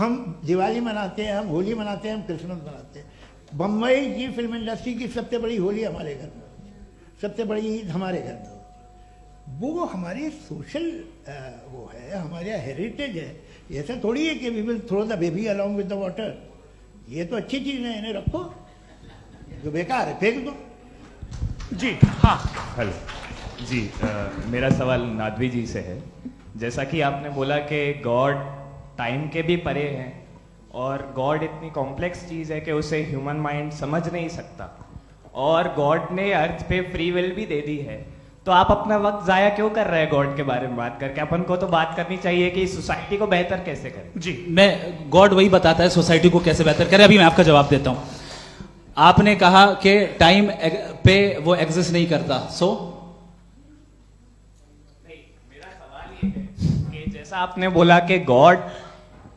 ہم دیوالی مناتے ہیں, ہم ہولی مناتے ہیں, ہم کرسمس مناتے ہیں. بمبئی کی فلم انڈسٹری کی سب سے بڑی ہولی ہمارے گھر میں ہوتی ہے, سب سے بڑی عید ہمارے گھر میں ہوتی ہے. وہ ہماری سوشل وہ ہے, ہمارا ہیریٹیج ہے. ایسا تھوڑی ہے کہ we will throw the baby along with the water. یہ تو اچھی چیز ہے, انہیں رکھو, جو بیکار ہے پھینک دو. جی ہاں. ہلو جی, میرا سوال نادوی جی سے ہے. جیسا کہ آپ نے بولا کہ گاڈ ٹائم کے بھی پرے ہیں, اور گاڈ اتنی کمپلیکس چیز ہے کہ اسے ہیومن مائنڈ سمجھ نہیں سکتا, اور گاڈ نے ارتھ پہ فری ول بھی دے دی ہے. تو آپ اپنا وقت ضائع کیوں کر رہے ہیں گاڈ کے بارے میں بات کر کے؟ اپن کو تو بات کرنی چاہیے کہ سوسائٹی کو بہتر کیسے کریں. جی میں گاڈ وہی بتاتا ہے سوسائٹی کو کیسے بہتر کرے. ابھی میں آپ کا جواب دیتا ہوں. آپ نے کہا کہ ٹائم پہ وہ ایگزسٹ نہیں کرتا, سو میرا سوال یہ ہے کہ جیسا آپ نے بولا کہ گاڈ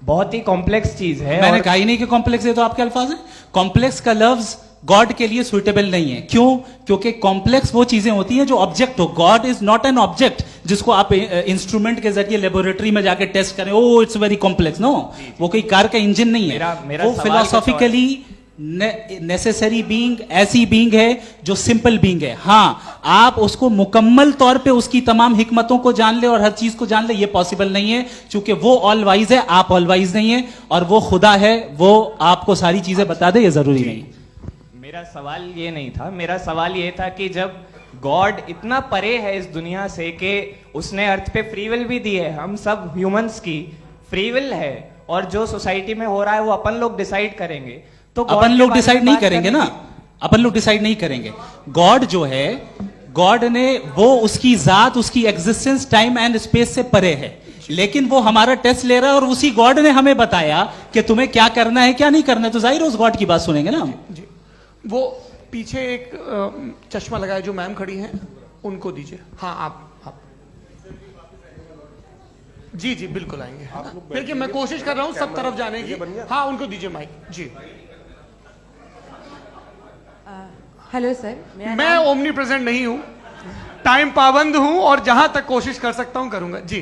بہت ہی کمپلیکس چیز ہے, میں نے کہا ہی نہیں کہ کمپلیکس ہے, تو آپ کے الفاظ ہیں. کمپلیکس کا لفظ گاڈ کے لیے سوٹیبل نہیں ہے. کیوں؟ کیونکہ کمپلیکس وہ چیزیں ہوتی ہیں جو object who. God is not an object جس کو آپ انسٹرومنٹ کے ذریعے لیبوریٹری میں جا کے ٹیسٹ کریں, او اٹس ویری کمپلیکس. نو, وہ کوئی کار کا انجن نہیں ہے. وہ فلاسافیکلی نیسیسری بینگ ایسی بینگ ہے جو سمپل بینگ ہے. ہاں, آپ اس کو مکمل طور پہ اس کی تمام حکمتوں کو جان لے اور ہر چیز کو جان لے, یہ پاسبل نہیں ہے, چونکہ وہ آل وائز ہے, آپ آل وائز نہیں ہیں, اور وہ خدا ہے, وہ آپ کو ساری چیزیں بتا دے, یہ ضروری نہیں. میرا سوال یہ نہیں تھا. میرا سوال یہ تھا کہ جب گاڈ اتنا پرے ہے اس دنیا سے کہ اس نے ارتھ پہ فری ول بھی دی ہے, ہم سب ہیومنس کی فری ول ہے, اور جو سوسائٹی میں ہو رہا ہے وہ اپن لوگ ڈیسائیڈ کریں گے, تو اپن لوگ ڈیسائیڈ نہیں کریں گے نا, اپن لوگ ڈیسائیڈ نہیں کریں گے. گاڈ جو ہے, گاڈ نے وہ اس کی ذات, اس کی ایگزسٹنس ٹائم اینڈ اسپیس سے پرے ہے, لیکن وہ ہمارا ٹیسٹ لے رہا ہے, اور اسی گاڈ نے ہمیں بتایا کہ تمہیں کیا کرنا ہے کیا نہیں کرنا ہے. تو ظاہر اس گاڈ کی بات سنیں گے نا ہم. جی, وہ پیچھے ایک چشمہ لگائے جو میم کھڑی ہیں, ان کو دیجیے. ہاں آپ جی جی بالکل آئیں گے. دیکھیے میں کوشش کر رہا ہوں سب طرف جانے کی. ہاں ان کو دیجیے مائک. جی ہیلو سر, میں اومنی پریزنٹ نہیں ہوں, ٹائم پابند ہوں, اور جہاں تک کوشش کر سکتا ہوں کروں گا. جی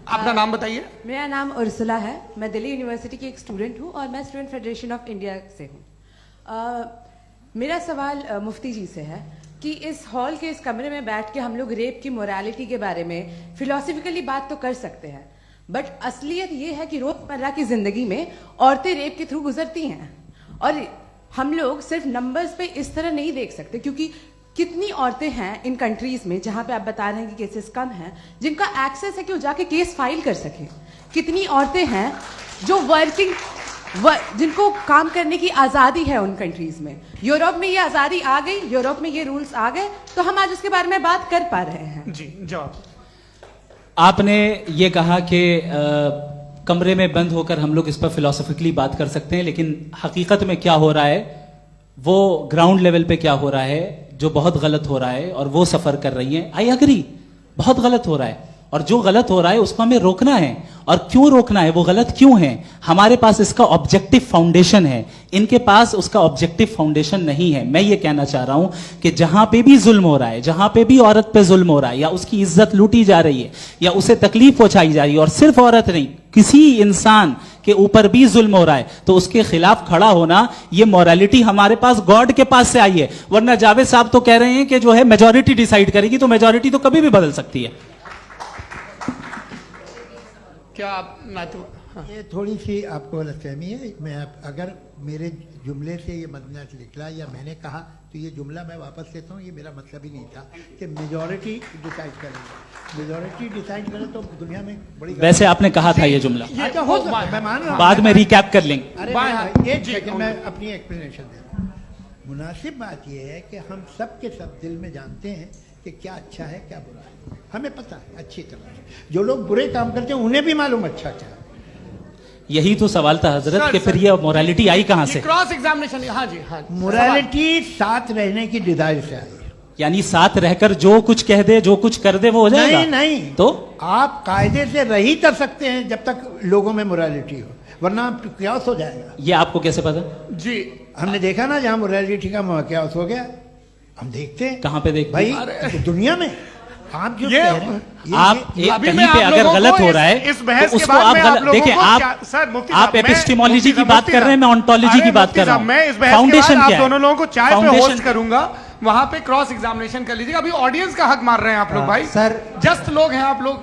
اپنا نام بتائیے. میرا نام ارسلا ہے, میں دلی یونیورسٹی کی ایک اسٹوڈنٹ ہوں, اور میں اسٹوڈنٹ فیڈریشن آف انڈیا سے ہوں. میرا سوال مفتی جی سے ہے کہ اس ہال کے اس کمرے میں بیٹھ کے ہم لوگ ریپ کی مورالٹی کے بارے میں فلاسفیکلی بات تو کر سکتے ہیں, بٹ اصلیت یہ ہے کہ روزمرہ کی زندگی میں عورتیں ریپ کے تھرو گزرتی ہیں, اور ہم لوگ صرف نمبرز پہ اس طرح نہیں دیکھ سکتے, کیونکہ کتنی عورتیں ہیں ان کنٹریز میں جہاں پہ آپ بتا رہے ہیں کہ کیسز کم ہیں, جن کا ایکسیس ہے کہ وہ جا کے کیس فائل کر سکیں. کتنی عورتیں ہیں جو جن کو کام کرنے کی آزادی ہے ان کنٹریز میں. یورپ میں یہ آزادی آ گئی, یورپ میں یہ رولز آ گئے, تو ہم آج اس کے بارے میں بات کر پا رہے ہیں. جی جواب. آپ نے یہ کہا کہ کمرے میں بند ہو کر ہم لوگ اس پر فلاسفیکلی بات کر سکتے ہیں, لیکن حقیقت میں کیا ہو رہا ہے, وہ گراؤنڈ لیول پہ کیا ہو رہا ہے جو بہت غلط ہو رہا ہے, اور وہ سفر کر رہی ہیں. آئی اگری, بہت غلط ہو رہا ہے, اور جو غلط ہو رہا ہے اس کو ہمیں روکنا ہے. اور کیوں روکنا ہے, وہ غلط کیوں ہے؟ ہمارے پاس اس کا آبجیکٹو فاؤنڈیشن ہے, ان کے پاس اس کا آبجیکٹو فاؤنڈیشن نہیں ہے. میں یہ کہنا چاہ رہا ہوں کہ جہاں پہ بھی ظلم ہو رہا ہے, جہاں پہ بھی عورت پہ ظلم ہو رہا ہے, یا اس کی عزت لوٹی جا رہی ہے, یا اسے تکلیف پہنچائی جا رہی ہے, اور صرف عورت نہیں, کسی انسان کے اوپر بھی ظلم ہو رہا ہے, تو اس کے خلاف کھڑا ہونا, یہ مورالٹی ہمارے پاس گاڈ کے پاس سے آئی ہے. ورنہ جاوید صاحب تو کہہ رہے ہیں کہ جو ہے میجورٹی ڈیسائیڈ کرے گی, تو میجورٹی تو کبھی بھی بدل سکتی ہے. کیا آپ یہ تھوڑی سی آپ کو غلط فہمی ہے. میں اگر میرے جملے سے یہ مدنہ نکلا یا میں نے کہا تو یہ جملہ میں واپس لیتا ہوں. یہ میرا مطلب ہی نہیں تھا کہ میجورٹی ڈیسائیڈ کرے گی. میجورٹی ڈیسائیڈ کرے تو دنیا میں بڑی, ویسے آپ نے کہا تھا یہ جملہ, اچھا ہو میں مان رہا ہوں, بعد میں ریکیپ کر لیں گے. ایک سیکنڈ میں اپنی ایکسپلینیشن دیتا ہوں. مناسب بات یہ ہے کہ ہم سب کے سب دل میں جانتے ہیں کہ کیا اچھا ہے کیا برا ہے. ہمیں پتہ ہے اچھی طرح سے. جو لوگ برے کام کرتے ہیں انہیں بھی معلوم اچھا کیا ہے. یہی تو سوال تھا حضرت کہ پھر یہ مورالیٹی آئی کہاں سے؟ Cross examination. ہاں جی ہاں. مورالیٹی ساتھ رہنے کی ڈیزائر سے آئی. یعنی ساتھ رہ کر جو کچھ کہہ دے جو کچھ کر دے وہ ہو جائے گا؟ نہیں. تو آپ قاعدے سے رہی کر سکتے ہیں جب تک لوگوں میں مورالیٹی ہو, ورنہ کیاس ہو جائے گا. یہ آپ کو کیسے پتا؟ جی ہم نے دیکھا نا جہاں مورالیٹی کا کیاس ہو گیا, ہم دیکھتے ہیں کہاں پہ دیکھتے بھائی دنیا میں. آپ جو یہ کہہ رہے ہیں آپ کہیں پہ اگر غلط ہو رہا ہے اس بحث تو اس کے کو بعد آپ دیکھیں. آپ ایپسٹیمولوجی کی بات کر رہے ہیں, میں آنٹولوجی کی بات کر رہا ہوں. میں اس بحث کے بعد آپ دونوں لوگوں کو چائے پہ ہوسٹ کروں گا, وہاں پہ کراس ایگزامینیشن کر لیجیے. ابھی آڈینس کا حق مار رہے ہیں آپ لوگ بھائی, سر جسٹ لوگ ہیں آپ لوگ.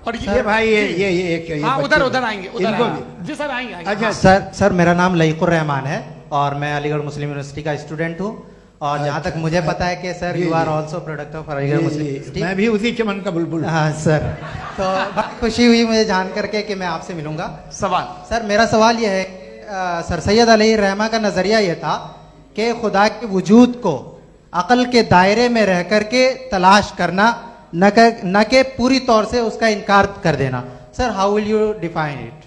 اور یہ بھائی یہ ہاں ادھر آئیں گے جی سر آئیں گے. اچھا سر میرا نام لئیق الرحمان ہے اور میں علی گڑھ مسلم یونیورسٹی کا اسٹوڈنٹ ہوں, اور جہاں تک مجھے پتا ہے کہ sir you are also product of Aligarh Muslim university. میں بھی اسی چمن کا بلبل. ہاں سر, تو بہت خوشی ہوئی مجھے جان کر کے کہ میں آپ سے ملوں گا. سوال سر میرا سوال یہ ہے, سر سید علیہ الرحمہ کا نظریہ یہ تھا کہ خدا کے وجود کو عقل کے دائرے میں رہ کر کے تلاش کرنا, نہ کہ پوری طور سے اس کا انکار کر دینا. Sir how will you define it?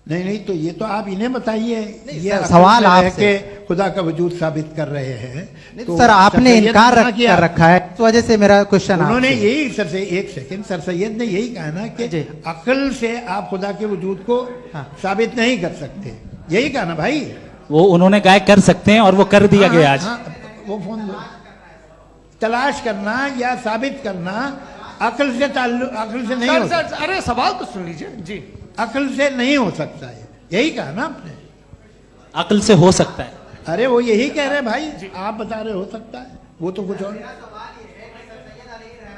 نہیں تو یہ تو آپ انہیں بتائیے. یہ سوال آپ سے خدا کا وجود ثابت کر رہے ہیں. سر آپ نے انکار کر رکھا ہے, اس وجہ سے میرا کوشچن. انہوں نے یہی ایک سیکنڈ, سر سید نے یہی کہا نا کہ عقل سے آپ خدا کے وجود کو ثابت نہیں کر سکتے, یہی کہا نا بھائی. وہ انہوں نے کہا کر سکتے ہیں اور وہ کر دیا گیا آج. وہ فون تلاش کرنا یا ثابت کرنا عقل سے تعلق, عقل سے نہیں ہو سکتا. ارے سوال تو سن لیجیے جی. عقل سے نہیں ہو سکتا ہے, یہی کہا نا آپ نے. عقل سے ہو سکتا ہے. ارے وہ یہی کہہ رہے ہیں بھائی, آپ بتا رہے ہو سکتا ہے, وہ تو کچھ اور.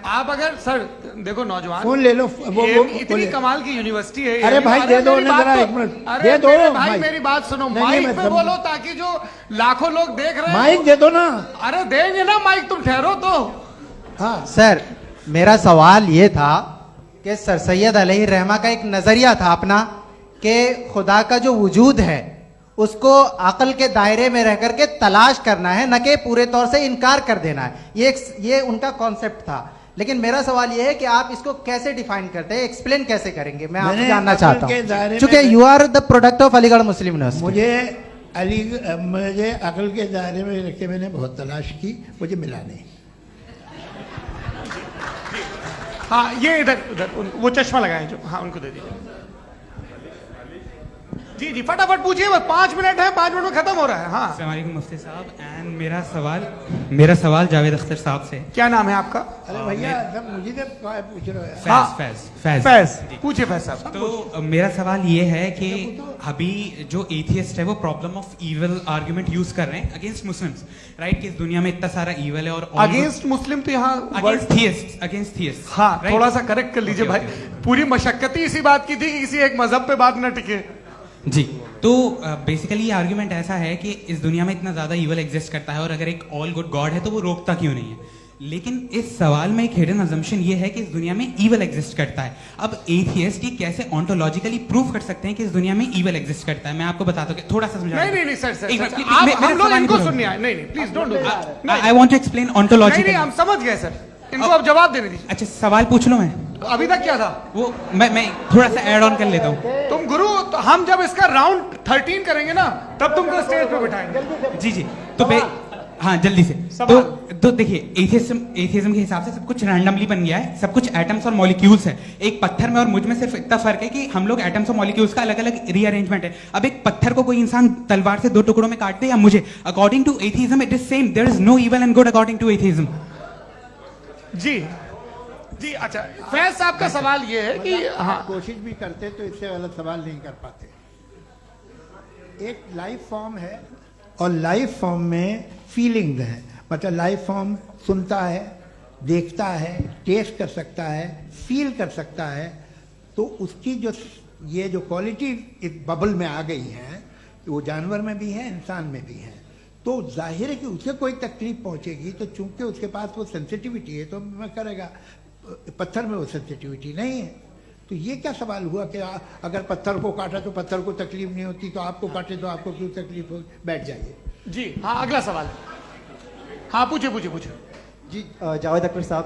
آپ اگر سر دیکھو نوجوان فون لے لو, اتنی کمال کی یونیورسٹی ہے. ارے بھائی دے دو ذرا ایک منٹ, دے دو بھائی میری بات سنو, مائک پہ بولو تاکہ جو لاکھوں لوگ دیکھ رہے ہیں. مائک دے دو نا. ارے دیں گے نا مائک, تم ٹھہرو تو. ہاں سر میرا سوال یہ تھا کہ سر سید علیہ الرحمہ کا ایک نظریہ تھا اپنا کہ خدا کا جو وجود ہے اس کو عقل کے دائرے میں رہ کر کے تلاش کرنا ہے, نہ کہ پورے طور سے انکار کر دینا ہے. یہ ان کا کانسیپٹ تھا. لیکن میرا سوال یہ ہے کہ آپ اس کو کیسے ڈیفائن کرتے ہیں, ایکسپلین کیسے کریں گے, میں آپ سے جاننا چاہتا ہوں, چونکہ you are the product of Aligarh Muslim university. مجھے عقل کے دائرے میں رکھ کے میں نے بہت تلاش کی, مجھے ملا نہیں. ہاں یہ ادھر وہ چشمہ لگائیں جو, ہاں ان کو دے دیجیے. جی فٹافٹ پوچھیے, بس 5 منٹ ہے, 5 منٹ میں ختم ہو رہا ہے. ہاں السلام علیکم مفتی صاحب. اینڈ میرا سوال جاوید اختر صاحب سے. کیا نام ہے آپ کا؟ ارے بھیا مجھے پوچھ رہے ہیں. فیض پوچھیے فیض صاحب. تو میرا سوال یہ ہے کہ ابھی جو ایتھیسٹ ہے وہ problem of evil argument use کر رہے ہیں اگینسٹ مسلمس, رائٹ, کہ اس دنیا میں اتنا سارا ایول ہے. اور اگینسٹ مسلم تو یہاں اگینسٹ تھیسٹ. ہاں تھوڑا سا کریکٹ کر لیجیے بھائی, پوری مشقت ہی اسی بات کی تھی کہ کسی ایک مذہب پہ بات نہ ٹکے. جی تو بیسیکلی یہ آرگیومنٹ ایسا ہے کہ اس دنیا میں اتنا زیادہ ایول ایگزسٹ کرتا ہے, اور اگر ایک آل گڈ گاڈ ہے تو وہ روکتا کیوں نہیں ہے. لیکن اس سوال میں ایک ہڈن ازمپشن یہ ہے کہ اس دنیا میں ایول ایگزسٹ کرتا ہے. اب ایتھیسٹ یہ کیسے آنٹولوجیکلی پروف کر سکتے ہیں کہ اس دنیا میں ایول ایگزسٹ کرتا ہے؟ میں آپ کو بتاتا ہوں کہ تھوڑا سا سمجھا. نہیں سر ہم لوگ ان کو سننے آئے. نہیں please don't do that. I want to explain ontologically. نہیں ہم سمجھ گئے سر, ان کو اب جواب دینے دیجیے. اچھا سوال پوچھ لوں میں, ابھی تک کیا تھا وہ میں تھوڑا سا ایڈ آن کر لیتا ہوں. تم گرو, ہم جب اس کا راؤنڈ 13 کریں گے نا تب تم کو اسٹیج پہ بٹھائیں گے. جی تو ہاں جلدی سے. تو دیکھیے ایتھیزم کے حساب سے سب کچھ رینڈملی بن گیا ہے, سب کچھ ایٹمس اور مالیکیولس ہے. ایک پتھر میں اور مجھ میں صرف اتنا فرق ہے کہ ہم لوگ ایٹمس اور مالیکیولس کا الگ الگ ری ارینجمنٹ ہے. اب ایک پتھر کو کوئی انسان تلوار سے 2 ٹکڑوں میں کاٹ دے یا مجھے, according to atheism it is same, there is no evil and good according to atheism. جی اچھا فیض صاحب کا سوال یہ ہے کہ ہاں کوشش بھی کرتے تو اس سے غلط سوال نہیں کر پاتے. ایک لائف فارم ہے اور لائف فارم میں فیلنگز ہیں, مطلب لائف فارم سنتا ہے, دیکھتا ہے, ٹیسٹ کر سکتا ہے, فیل کر سکتا ہے. تو اس کی جو یہ جو کوالٹی اس ببل میں آ گئی ہیں وہ جانور میں بھی ہے, انسان میں بھی ہے. تو ظاہر ہے کہ اسے کوئی تکلیف پہنچے گی تو چونکہ اس کے پاس وہ سینسیٹیوٹی ہے تو میں کرے گا. پتھر میں وہ سینسیٹیوٹی نہیں ہے. تو یہ کیا سوال ہوا کہ اگر پتھر کو کاٹا تو پتھر کو تکلیف نہیں ہوتی, تو آپ کو کاٹے تو آپ کو کیوں تکلیف ہو؟ بیٹھ جائیے. جی ہاں اگلا سوال. ہاں پوچھے. جی جاوید اختر صاحب.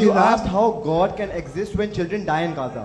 You asked how God can exist when children die in Gaza.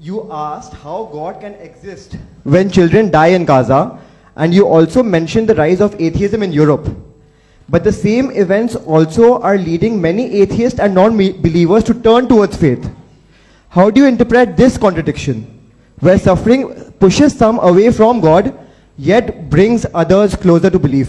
You asked how God can exist when children die in Gaza, and you also mentioned the rise of atheism in Europe. But the same events also are leading many atheists and non-believers to turn towards faith. How do you interpret this contradiction, where suffering pushes some away from God, yet brings others closer to belief?